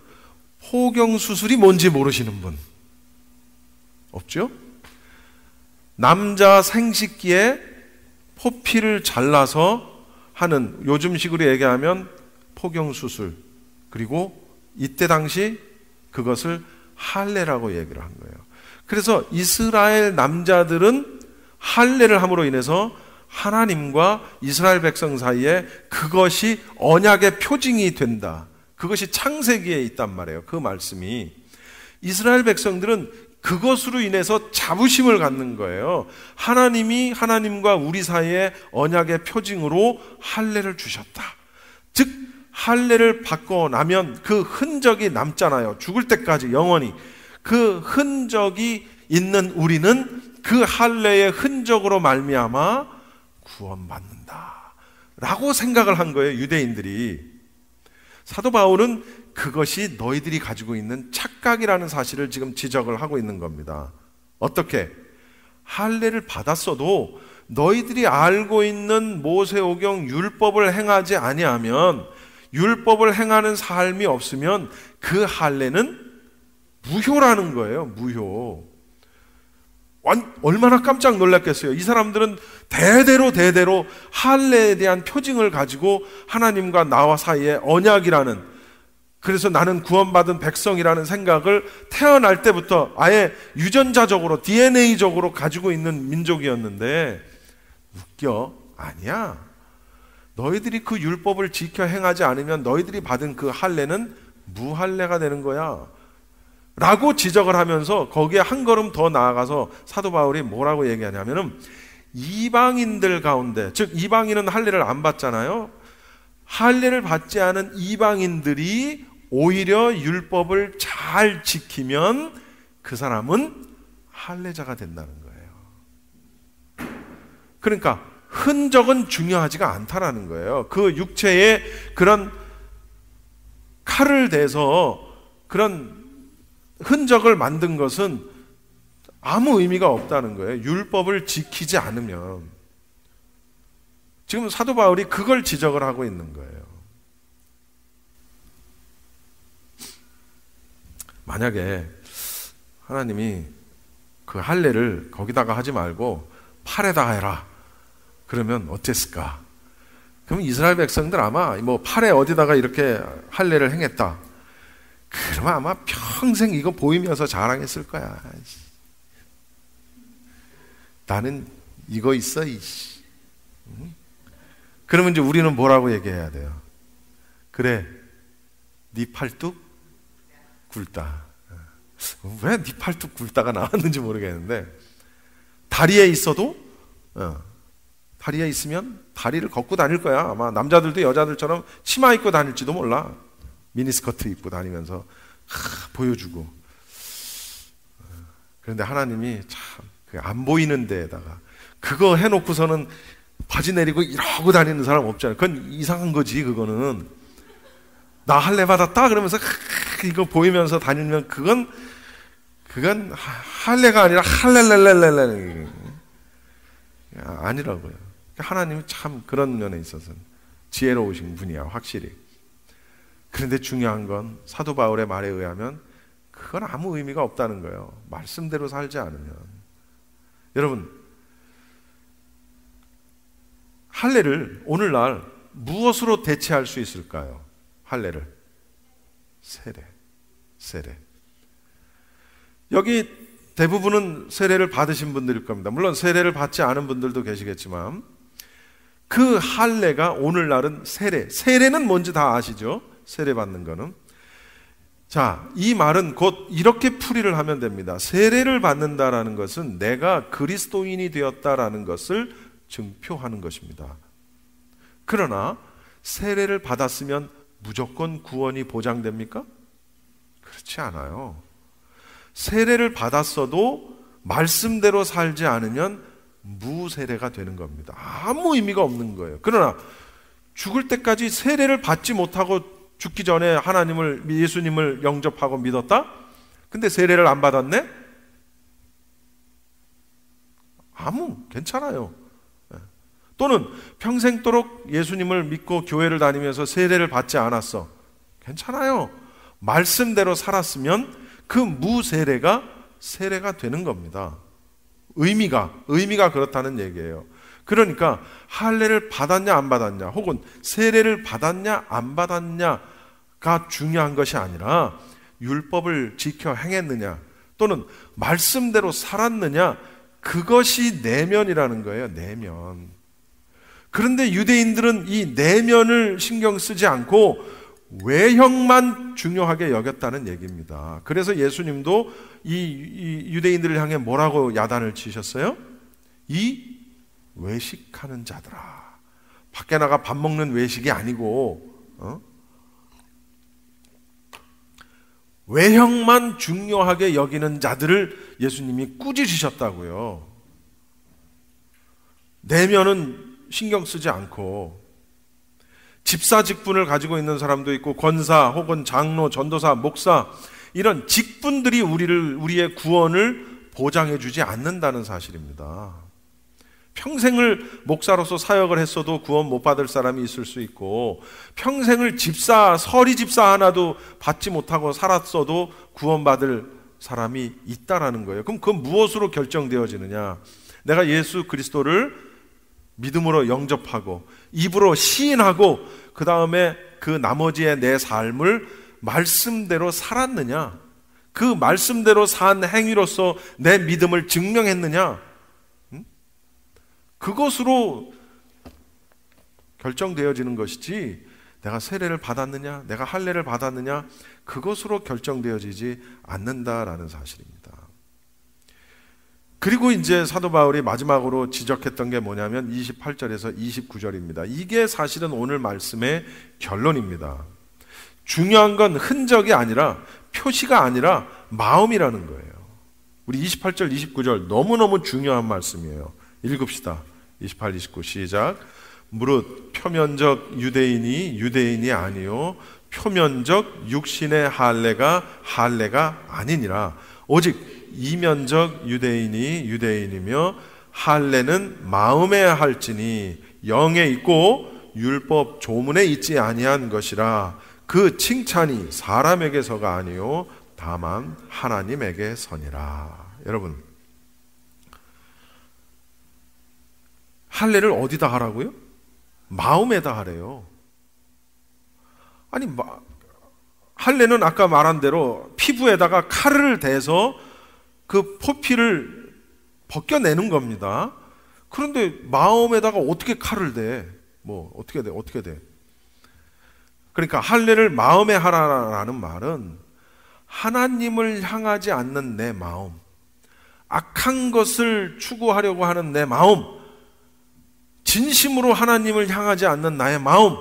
포경 수술이 뭔지 모르시는 분 없죠? 남자 생식기에 포피를 잘라서 하는, 요즘식으로 얘기하면 포경 수술, 그리고 이때 당시 그것을 할례라고 얘기를 한 거예요. 그래서 이스라엘 남자들은 할례를 함으로 인해서 하나님과 이스라엘 백성 사이에 그것이 언약의 표징이 된다. 그것이 창세기에 있단 말이에요. 그 말씀이. 이스라엘 백성들은 그것으로 인해서 자부심을 갖는 거예요. 하나님이 하나님과 우리 사이에 언약의 표징으로 할례를 주셨다. 즉 할례를 받고 나면 그 흔적이 남잖아요. 죽을 때까지 영원히. 그 흔적이 있는 우리는 그 할례의 흔적으로 말미암아 구원받는다 라고 생각을 한 거예요, 유대인들이. 사도 바울은 그것이 너희들이 가지고 있는 착각이라는 사실을 지금 지적을 하고 있는 겁니다. 어떻게? 할례를 받았어도 너희들이 알고 있는 모세오경 율법을 행하지 아니하면, 율법을 행하는 삶이 없으면 그 할례는 무효라는 거예요. 무효. 얼마나 깜짝 놀랐겠어요. 이 사람들은 대대로 할례에 대한 표징을 가지고 하나님과 나와 사이에 언약이라는, 그래서 나는 구원받은 백성이라는 생각을 태어날 때부터 아예 유전자적으로 DNA적으로 가지고 있는 민족이었는데, 웃겨? 아니야. 너희들이 그 율법을 지켜 행하지 않으면 너희들이 받은 그 할례는 무할례가 되는 거야 라고 지적을 하면서 거기에 한 걸음 더 나아가서 사도 바울이 뭐라고 얘기하냐면은 이방인들 가운데, 즉 이방인은 할례를 안 받잖아요. 할례를 받지 않은 이방인들이 오히려 율법을 잘 지키면 그 사람은 할례자가 된다는 거예요. 그러니까 흔적은 중요하지가 않다라는 거예요. 그 육체에 그런 칼을 대서 그런 흔적을 만든 것은 아무 의미가 없다는 거예요. 율법을 지키지 않으면. 지금 사도 바울이 그걸 지적을 하고 있는 거예요. 만약에 하나님이 그 할례를 거기다가 하지 말고 팔에다 해라, 그러면 어땠을까? 그럼 이스라엘 백성들 아마 뭐 팔에 어디다가 이렇게 할례를 행했다, 그러면 아마 평생 이거 보이면서 자랑했을 거야. 나는 이거 있어, 이씨. 그러면 이제 우리는 뭐라고 얘기해야 돼요? 그래, 네 팔뚝 굵다. 왜 네 팔뚝 굵다가 나왔는지 모르겠는데, 다리에 있어도, 다리에 있으면 다리를 걷고 다닐 거야. 아마 남자들도 여자들처럼 치마 입고 다닐지도 몰라. 미니스커트 입고 다니면서 보여주고. 그런데 하나님이 참 안 보이는 데에다가 그거 해놓고서는 바지 내리고 이러고 다니는 사람 없잖아요. 그건 이상한 거지. 그거는 나 할례 받았다 그러면서 이거 보이면서 다니면 그건 할례가 아니라 할렐렐렐렐렐 아니라고요. 하나님이 참 그런 면에 있어서는 지혜로우신 분이야, 확실히. 그런데 중요한 건 사도 바울의 말에 의하면 그건 아무 의미가 없다는 거예요. 말씀대로 살지 않으면. 여러분, 할례를 오늘날 무엇으로 대체할 수 있을까요? 할례를 세례. 여기 대부분은 세례를 받으신 분들일 겁니다. 물론 세례를 받지 않은 분들도 계시겠지만 그 할례가 오늘날은 세례는 뭔지 다 아시죠? 세례 받는 거는. 자, 이 말은 곧 이렇게 풀이를 하면 됩니다. 세례를 받는다라는 것은 내가 그리스도인이 되었다라는 것을 증표하는 것입니다. 그러나 세례를 받았으면 무조건 구원이 보장됩니까? 그렇지 않아요. 세례를 받았어도 말씀대로 살지 않으면 무세례가 되는 겁니다. 아무 의미가 없는 거예요. 그러나 죽을 때까지 세례를 받지 못하고 죽기 전에 예수님을 영접하고 믿었다? 근데 세례를 안 받았네? 괜찮아요. 또는 평생도록 예수님을 믿고 교회를 다니면서 세례를 받지 않았어. 괜찮아요. 말씀대로 살았으면 그 무세례가 세례가 되는 겁니다. 의미가 그렇다는 얘기예요. 그러니까 할례를 받았냐 안 받았냐, 혹은 세례를 받았냐 안 받았냐가 중요한 것이 아니라 율법을 지켜 행했느냐 또는 말씀대로 살았느냐, 그것이 내면이라는 거예요. 내면. 그런데 유대인들은 이 내면을 신경 쓰지 않고 외형만 중요하게 여겼다는 얘기입니다. 그래서 예수님도 이 유대인들을 향해 뭐라고 야단을 치셨어요? 이 외식하는 자들아. 밖에 나가 밥 먹는 외식이 아니고 외형만 중요하게 여기는 자들을 예수님이 꾸짖으셨다고요. 내면은 신경 쓰지 않고, 집사 직분을 가지고 있는 사람도 있고 권사 혹은 장로, 전도사, 목사, 이런 직분들이 우리의 구원을 보장해 주지 않는다는 사실입니다. 평생을 목사로서 사역을 했어도 구원 못 받을 사람이 있을 수 있고, 평생을 서리 집사 하나도 받지 못하고 살았어도 구원받을 사람이 있다라는 거예요. 그럼 그건 무엇으로 결정되어지느냐? 내가 예수 그리스도를 믿음으로 영접하고 입으로 시인하고 그 다음에 그 나머지의 내 삶을 말씀대로 살았느냐, 그 말씀대로 산 행위로서 내 믿음을 증명했느냐, 그것으로 결정되어지는 것이지, 내가 세례를 받았느냐, 내가 할례를 받았느냐, 그것으로 결정되어지지 않는다라는 사실입니다. 그리고 이제 사도 바울이 마지막으로 지적했던 게 뭐냐면 28절에서 29절입니다. 이게 사실은 오늘 말씀의 결론입니다. 중요한 건 흔적이 아니라, 표시가 아니라 마음이라는 거예요. 우리 28절, 29절 너무너무 중요한 말씀이에요. 읽읍시다. 28, 29 시작. 무릇 표면적 유대인이 아니요 표면적 육신의 할례가 아니니라. 오직 이면적 유대인이며 할례는 마음에 할지니 영에 있고 율법 조문에 있지 아니한 것이라. 그 칭찬이 사람에게서가 아니요 다만 하나님에게서니라. 여러분, 할례를 어디다 하라고요? 마음에다 하래요. 아니, 할례는 아까 말한 대로 피부에다가 칼을 대서 그 포피를 벗겨내는 겁니다. 그런데 마음에다가 어떻게 칼을 대? 어떻게 돼? 그러니까 할례를 마음에 하라라는 말은 하나님을 향하지 않는 내 마음, 악한 것을 추구하려고 하는 내 마음, 진심으로 하나님을 향하지 않는 나의 마음,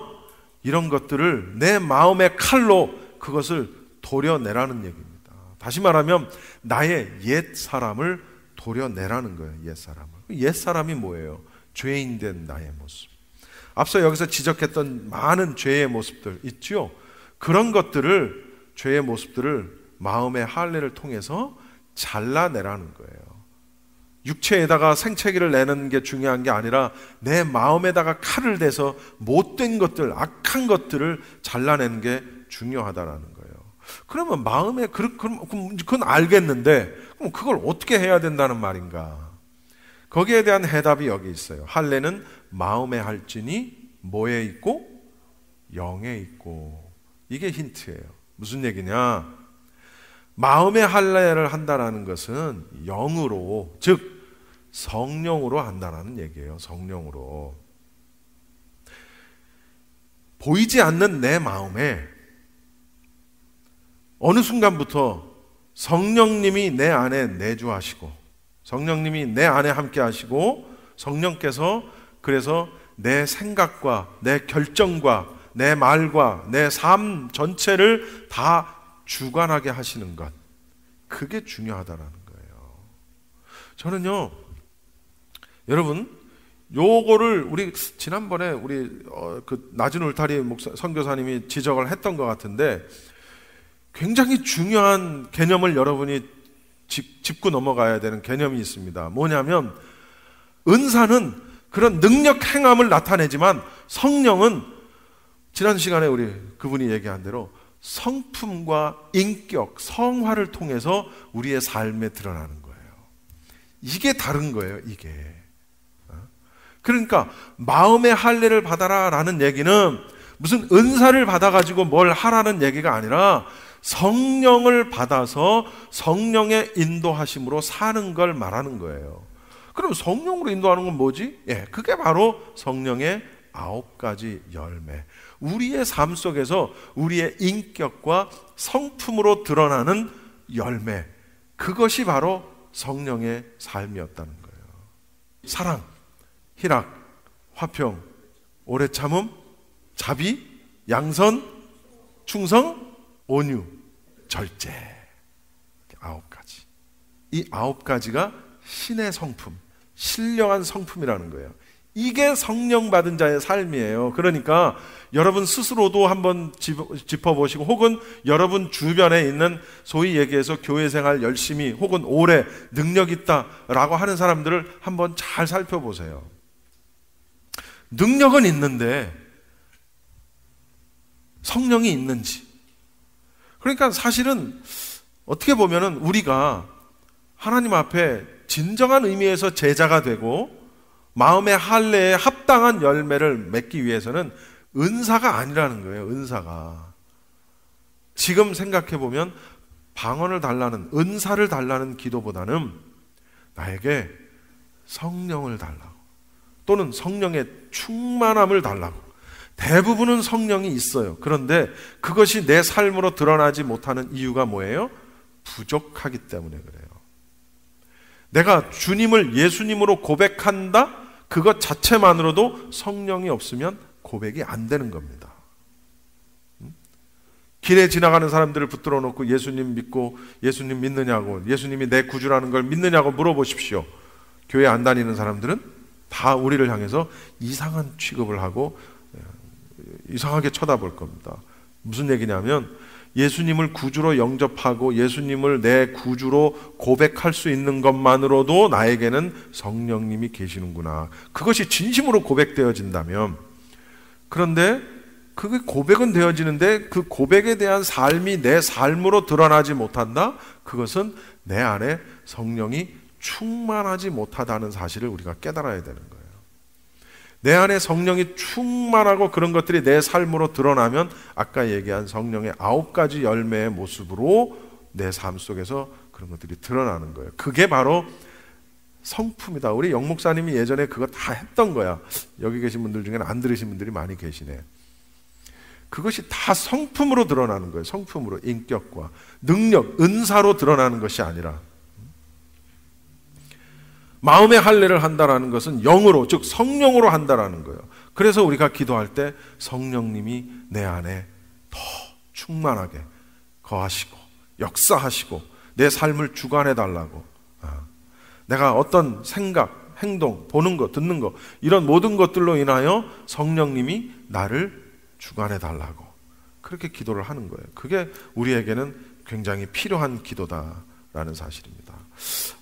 이런 것들을 내 마음의 칼로 그것을 도려내라는 얘기입니다. 다시 말하면 나의 옛 사람을 도려내라는 거예요. 옛 사람이 뭐예요? 죄인된 나의 모습. 앞서 여기서 지적했던 많은 죄의 모습들 있죠? 그런 죄의 모습들을 마음의 할례를 통해서 잘라내라는 거예요. 육체에다가 생채기를 내는 게 중요한 게 아니라 내 마음에다가 칼을 대서 못된 것들, 악한 것들을 잘라내는 게 중요하다라는 거예요. 그러면 마음에 그건 알겠는데, 그럼 그걸 어떻게 해야 된다는 말인가? 거기에 대한 해답이 여기 있어요. 할례는 마음에 할지니 뭐에 있고? 영에 있고. 이게 힌트예요. 무슨 얘기냐? 마음의 할례를 한다라는 것은 영으로, 즉 성령으로 한다라는 얘기예요. 성령으로. 보이지 않는 내 마음에 어느 순간부터 성령님이 내 안에 내주하시고, 성령님이 내 안에 함께 하시고, 성령께서 그래서 내 생각과 내 결정과 내 말과 내 삶 전체를 다 주관하게 하시는 것, 그게 중요하다라는 거예요. 저는요, 여러분, 요거를 우리 지난번에 우리 그 낮은 울타리 선교사님이 지적을 했던 것 같은데, 굉장히 중요한 개념을 여러분이 짚고 넘어가야 되는 개념이 있습니다. 뭐냐면, 은사는 그런 능력 행함을 나타내지만 성령은 지난 시간에 우리 그분이 얘기한 대로 성품과 인격, 성화를 통해서 우리의 삶에 드러나는 거예요. 이게 다른 거예요, 이게. 그러니까 마음의 할례를 받아라 라는 얘기는 무슨 은사를 받아가지고 뭘 하라는 얘기가 아니라 성령을 받아서 성령의 인도하심으로 사는 걸 말하는 거예요. 그럼 성령으로 인도하는 건 뭐지? 그게 바로 성령의 9가지 열매. 우리의 삶 속에서 우리의 인격과 성품으로 드러나는 열매. 그것이 바로 성령의 삶이었다는 거예요. 사랑, 희락, 화평, 오래 참음, 자비, 양선, 충성, 온유, 절제. 9가지. 이 9가지가 신의 성품, 신령한 성품이라는 거예요. 이게 성령 받은 자의 삶이에요. 그러니까 여러분 스스로도 한번 짚어보시고, 혹은 여러분 주변에 있는 소위 얘기해서 교회 생활 열심히 혹은 오래 능력 있다라고 하는 사람들을 한번 잘 살펴보세요. 능력은 있는데 성령이 있는지. 그러니까 사실은 어떻게 보면은 우리가 하나님 앞에 진정한 의미에서 제자가 되고 마음의 할례에 합당한 열매를 맺기 위해서는 은사가 아니라는 거예요. 은사가. 지금 생각해보면 방언을 달라는, 은사를 달라는 기도보다는 나에게 성령을 달라고, 또는 성령의 충만함을 달라고. 대부분은 성령이 있어요. 그런데 그것이 내 삶으로 드러나지 못하는 이유가 뭐예요? 부족하기 때문에 그래요. 내가 주님을 예수님으로 고백한다? 그것 자체만으로도 성령이 없으면 고백이 안 되는 겁니다. 길에 지나가는 사람들을 붙들어 놓고 예수님 믿고 예수님 믿느냐고, 예수님이 내 구주라는 걸 믿느냐고 물어보십시오. 교회 안 다니는 사람들은 다 우리를 향해서 이상한 취급을 하고 이상하게 쳐다볼 겁니다. 무슨 얘기냐면, 예수님을 구주로 영접하고 예수님을 내 구주로 고백할 수 있는 것만으로도 나에게는 성령님이 계시는구나. 그것이 진심으로 고백되어진다면, 그런데 그게 고백은 되어지는데 그 고백에 대한 삶이 내 삶으로 드러나지 못한다? 그것은 내 안에 성령이 충만하지 못하다는 사실을 우리가 깨달아야 되는 거예요. 내 안에 성령이 충만하고 그런 것들이 내 삶으로 드러나면 아까 얘기한 성령의 9가지 열매의 모습으로 내 삶 속에서 그런 것들이 드러나는 거예요. 그게 바로 성품이다. 우리 영 목사님이 예전에 그거 다 했던 거야. 여기 계신 분들 중에는 안 들으신 분들이 많이 계시네. 그것이 다 성품으로 드러나는 거예요. 성품으로, 인격과 능력, 은사로 드러나는 것이 아니라. 마음의 할례를 한다라는 것은 영으로, 즉 성령으로 한다라는 거예요. 그래서 우리가 기도할 때 성령님이 내 안에 더 충만하게 거하시고 역사하시고 내 삶을 주관해 달라고. 내가 어떤 생각, 행동, 보는 것, 듣는 것, 이런 모든 것들로 인하여 성령님이 나를 주관해 달라고 그렇게 기도를 하는 거예요. 그게 우리에게는 굉장히 필요한 기도다라는 사실입니다.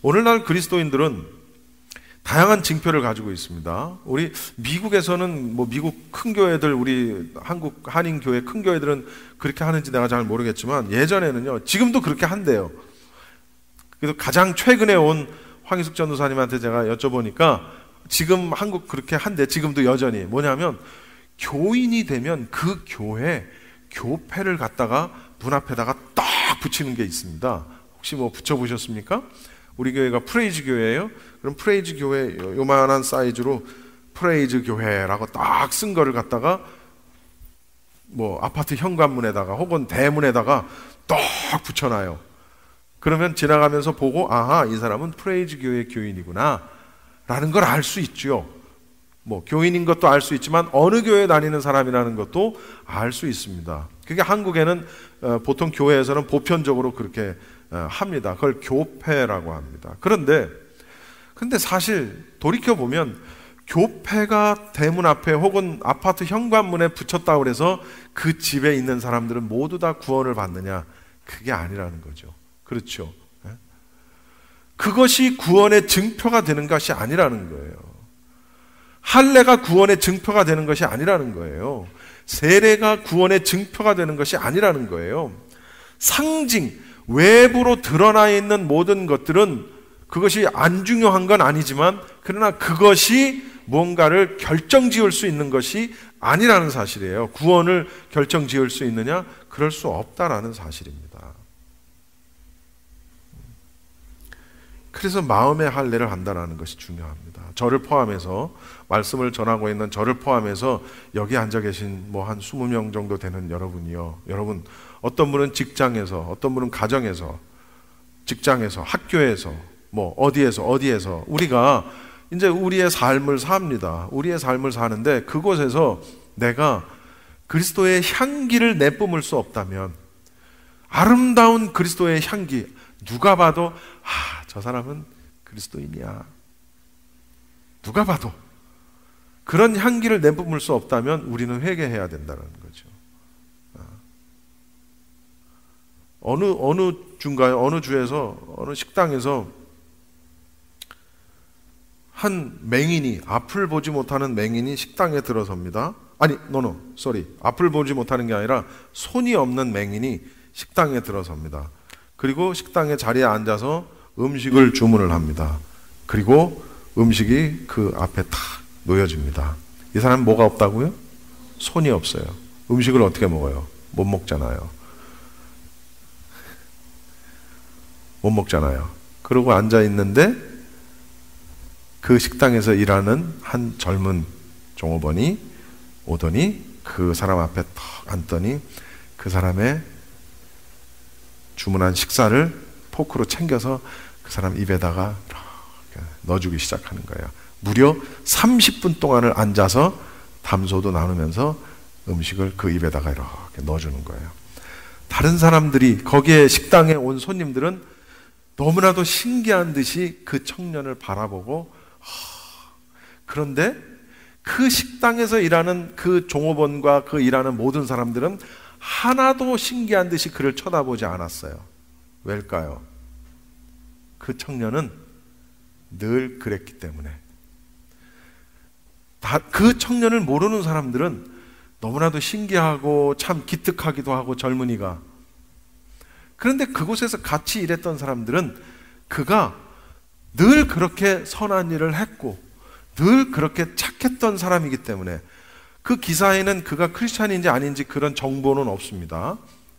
오늘날 그리스도인들은 다양한 징표를 가지고 있습니다. 우리 미국에서는 미국 큰 교회들, 우리 한국 한인 교회 큰 교회들은 그렇게 하는지 내가 잘 모르겠지만 예전에는요, 지금도 그렇게 한대요. 그래서 가장 최근에 온 황희숙 전도사님한테 제가 여쭤보니까 지금 한국 그렇게 한대. 지금도 여전히. 뭐냐면 교인이 되면 그 교회 교패를 갖다가 문 앞에다가 딱 붙이는 게 있습니다. 혹시 붙여보셨습니까? 우리 교회가 프레이즈 교회예요. 그럼 프레이즈 교회 요만한 사이즈로 프레이즈 교회라고 딱 쓴 거를 갖다가 아파트 현관문에다가 혹은 대문에다가 딱 붙여놔요. 그러면 지나가면서 보고, 아하, 이 사람은 프레이즈 교회 교인이구나 라는 걸 알 수 있죠. 뭐 교인인 것도 알 수 있지만 어느 교회에 다니는 사람이라는 것도 알 수 있습니다. 그게 한국에는 보통 교회에서는 보편적으로 그렇게 합니다. 그걸 교패라고 합니다. 그런데 사실 돌이켜보면 교패가 대문 앞에 혹은 아파트 현관문에 붙였다고 해서 그 집에 있는 사람들은 모두 다 구원을 받느냐? 그게 아니라는 거죠. 그렇죠? 그것이 구원의 증표가 되는 것이 아니라는 거예요. 할례가 구원의 증표가 되는 것이 아니라는 거예요. 세례가 구원의 증표가 되는 것이 아니라는 거예요. 상징, 외부로 드러나 있는 모든 것들은 그것이 안 중요한 건 아니지만 그러나 그것이 뭔가를 결정지을 수 있는 것이 아니라는 사실이에요. 구원을 결정지을 수 있느냐? 그럴 수 없다라는 사실입니다. 그래서 마음의 할례를 한다는 것이 중요합니다. 저를 포함해서 말씀을 전하고 있는 저를 포함해서 여기 앉아 계신 뭐 한 20명 정도 되는 여러분이요. 여러분 어떤 분은 직장에서, 어떤 분은 가정에서, 직장에서, 학교에서, 뭐 어디에서 우리가 이제 우리의 삶을 삽니다. 우리의 삶을 사는데 그곳에서 내가 그리스도의 향기를 내뿜을 수 없다면, 아름다운 그리스도의 향기, 누가 봐도 저 사람은 그리스도인이야, 누가 봐도 그런 향기를 내뿜을 수 없다면 우리는 회개해야 된다는 거죠. 어느 주인가요? 어느 주에서, 어느 식당에서 한 맹인이, 앞을 보지 못하는 맹인이 식당에 들어섭니다. 아니, 앞을 보지 못하는 게 아니라 손이 없는 맹인이 식당에 들어섭니다. 그리고 식당의 자리에 앉아서 음식을 주문을 합니다. 그리고 음식이 그 앞에 탁 놓여집니다. 이 사람은 뭐가 없다고요? 손이 없어요. 음식을 어떻게 먹어요? 못 먹잖아요. 못 먹잖아요. 그러고 앉아있는데 그 식당에서 일하는 한 젊은 종업원이 오더니 그 사람 앞에 탁 앉더니 그 사람의 주문한 식사를 포크로 챙겨서 그 사람 입에다가 이렇게 넣어주기 시작하는 거예요. 무려 30분 동안을 앉아서 담소도 나누면서 음식을 그 입에다가 이렇게 넣어주는 거예요. 다른 사람들이, 거기에 식당에 온 손님들은 너무나도 신기한 듯이 그 청년을 바라보고, 그런데 그 식당에서 일하는 그 종업원과 그 일하는 모든 사람들은 하나도 신기한 듯이 그를 쳐다보지 않았어요. 왜일까요? 그 청년은 늘 그랬기 때문에. 그 청년을 모르는 사람들은 너무나도 신기하고 참 기특하기도 하고, 젊은이가. 그런데 그곳에서 같이 일했던 사람들은 그가 늘 그렇게 선한 일을 했고 늘 그렇게 착했던 사람이기 때문에, 그 기사에는 그가 크리스찬인지 아닌지 그런 정보는 없습니다.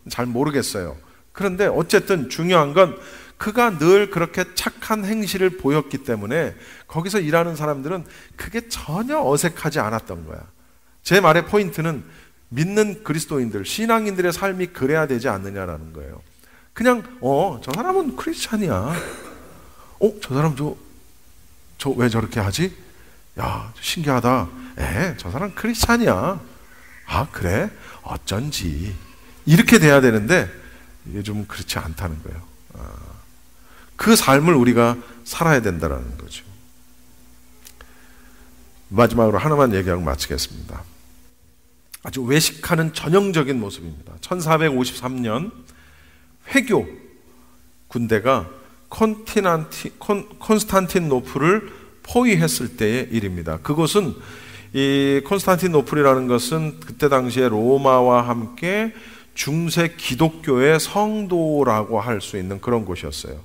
잘 모르겠어요. 그런데 어쨌든 중요한 건 그가 늘 그렇게 착한 행실을 보였기 때문에 거기서 일하는 사람들은 그게 전혀 어색하지 않았던 거야. 제 말의 포인트는 믿는 그리스도인들, 신앙인들의 삶이 그래야 되지 않느냐라는 거예요. 그냥 저 사람은 크리스찬이야. 저 사람 저 왜 저렇게 하지? 야, 신기하다. 저 사람 크리스찬이야. 아, 그래? 어쩐지. 이렇게 돼야 되는데 이게 좀 그렇지 않다는 거예요. 그 삶을 우리가 살아야 된다는 거죠. 마지막으로 하나만 얘기하고 마치겠습니다. 아주 외식하는 전형적인 모습입니다. 1453년 회교 군대가 콘스탄티노플을 포위했을 때의 일입니다. 그것은, 이 콘스탄티노플이라는 것은 그때 당시에 로마와 함께 중세 기독교의 성도라고 할 수 있는 그런 곳이었어요.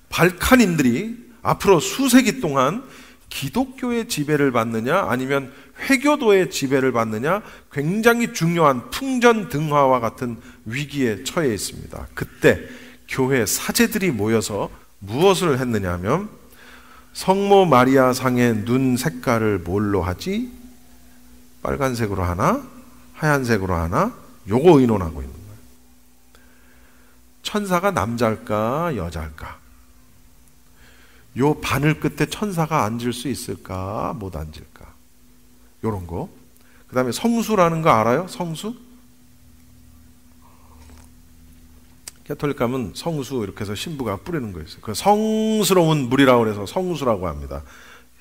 발칸인들이 앞으로 수세기 동안 기독교의 지배를 받느냐 아니면 회교도의 지배를 받느냐, 굉장히 중요한 풍전등화와 같은 위기에 처해 있습니다. 그때 교회 사제들이 모여서 무엇을 했느냐 하면, 성모 마리아 상의 눈 색깔을 뭘로 하지? 빨간색으로 하나? 하얀색으로 하나? 요거 의논하고 있는 거예요. 천사가 남자일까 여자일까? 요 바늘 끝에 천사가 앉을 수 있을까 못 앉을까? 요런 거. 그 다음에 성수라는 거 알아요? 성수? 캐톨릭 가면 성수 이렇게 해서 신부가 뿌리는 거 있어요. 그 성스러운 물이라고 해서 성수라고 합니다.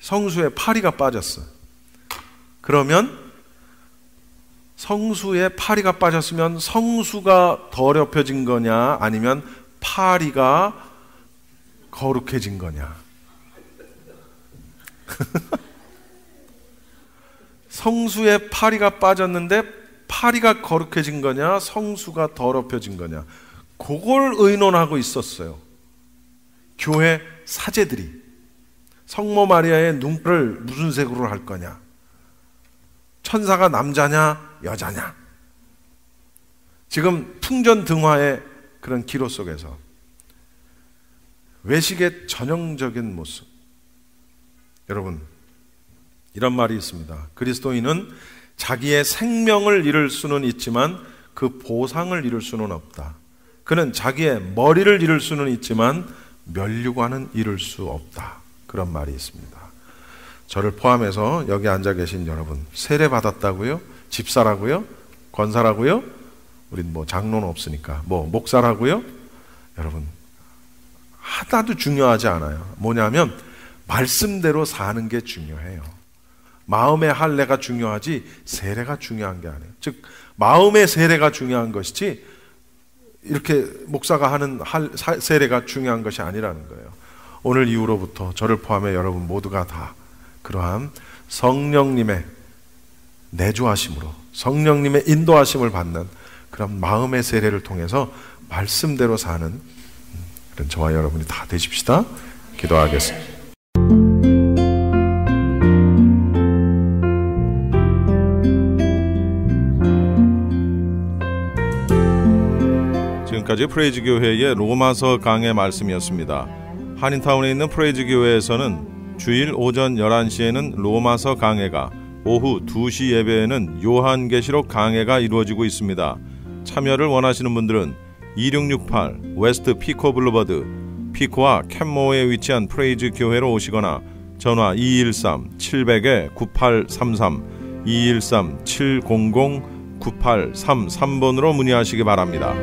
성수에 파리가 빠졌어요. 그러면 성수에 파리가 빠졌으면 성수가 더럽혀진 거냐 아니면 파리가 거룩해진 거냐. 성수에 파리가 빠졌는데 파리가 거룩해진 거냐 성수가 더럽혀진 거냐, 그걸 의논하고 있었어요. 교회 사제들이 성모 마리아의 눈을 무슨 색으로 할 거냐, 천사가 남자냐 여자냐. 지금 풍전등화의 그런 기로 속에서 외식의 전형적인 모습. 여러분, 이런 말이 있습니다. 그리스도인은 자기의 생명을 잃을 수는 있지만 그 보상을 잃을 수는 없다. 그는 자기의 머리를 잃을 수는 있지만 면류관은 잃을 수 없다. 그런 말이 있습니다. 저를 포함해서 여기 앉아 계신 여러분, 세례 받았다고요? 집사라고요? 권사라고요? 우린 뭐 장로는 없으니까 뭐 목사라고요? 여러분, 하나도 중요하지 않아요. 뭐냐면 말씀대로 사는 게 중요해요. 마음의 할례가 중요하지 세례가 중요한 게 아니에요. 즉 마음의 세례가 중요한 것이지 이렇게 목사가 하는 세례가 중요한 것이 아니라는 거예요. 오늘 이후로부터 저를 포함해 여러분 모두가 다 그러한 성령님의 내주하심으로, 성령님의 인도하심을 받는 그런 마음의 세례를 통해서 말씀대로 사는 그런 저와 여러분이 다 되십시다. 기도하겠습니다. 지금까지 프레이즈 교회의 로마서 강의 말씀이었습니다. 한인타운에 있는 프레이즈 교회에서는 주일 오전 11시에는 로마서 강해가, 오후 2시 예배에는 요한계시록 강해가 이루어지고 있습니다. 참여를 원하시는 분들은 2668 웨스트 피코 블루버드 피코와 캔모어에 위치한 프레이즈 교회로 오시거나 전화 213-700-9833 213-700-9833번으로 문의하시기 바랍니다.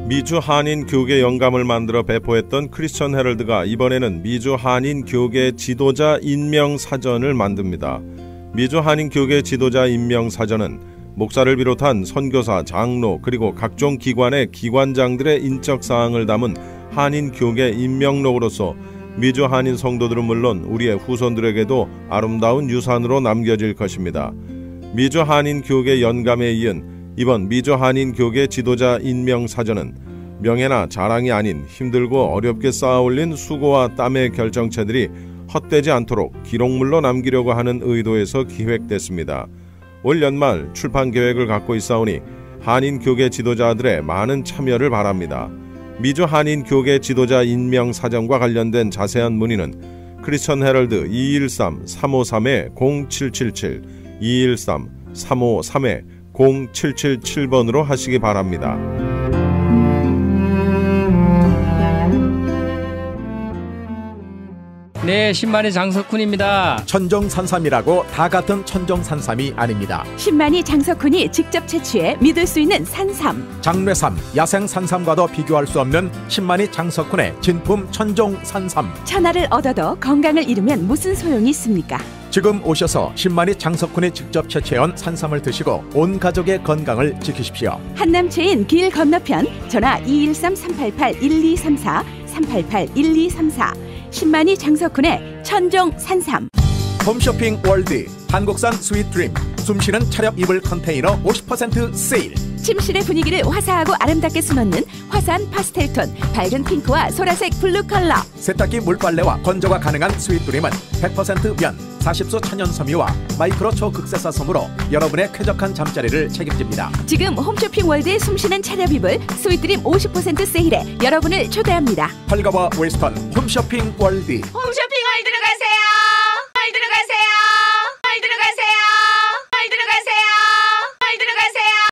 미주 한인 교계 영감을 만들어 배포했던 크리스천 헤럴드가 이번에는 미주 한인 교계 지도자 임명 사전을 만듭니다. 미주 한인 교계 지도자 임명 사전은 목사를 비롯한 선교사, 장로 그리고 각종 기관의 기관장들의 인적 사항을 담은 한인 교계 임명록으로서 미주 한인 성도들은 물론 우리의 후손들에게도 아름다운 유산으로 남겨질 것입니다. 미주 한인 교계 연감에 이은 이번 미주 한인 교계 지도자 임명 사전은 명예나 자랑이 아닌 힘들고 어렵게 쌓아올린 수고와 땀의 결정체들이 헛되지 않도록 기록물로 남기려고 하는 의도에서 기획됐습니다. 올 연말 출판 계획을 갖고 있사오니 한인 교계 지도자들의 많은 참여를 바랍니다. 미주 한인 교계 지도자 임명 사전과 관련된 자세한 문의는 크리스천 헤럴드 213-353-0777 213-353-0777번으로 하시기 바랍니다. 네, 신만의 장석훈입니다. 천정산삼이라고 다 같은 천정산삼이 아닙니다. 신만이 장석훈이 직접 채취해 믿을 수 있는 산삼, 장례삼, 야생산삼과도 비교할 수 없는 신만이 장석훈의 진품 천정산삼. 천하를 얻어도 건강을 잃으면 무슨 소용이 있습니까? 지금 오셔서 신만이 장석훈이 직접 채취해온 산삼을 드시고 온 가족의 건강을 지키십시오. 한남체인 길 건너편 전화 213-388-1234 388-1234 신만이 장석훈의 천정 산삼. 홈쇼핑 월드 한국산 스윗드림 숨쉬는 차렵 이불 컨테이너 50% 세일. 침실의 분위기를 화사하고 아름답게 수놓는 화사한 파스텔톤, 밝은 핑크와 소라색 블루 컬러. 세탁기 물빨래와 건조가 가능한 스윗드림은 100% 면, 40소 천연 섬유와 마이크로 초극세사 솜으로 여러분의 쾌적한 잠자리를 책임집니다. 지금 홈쇼핑 월드의 숨쉬는 차렵 이불 스윗드림 50% 세일에 여러분을 초대합니다. 펄가와 웨스턴 홈쇼핑 월드. 홈쇼핑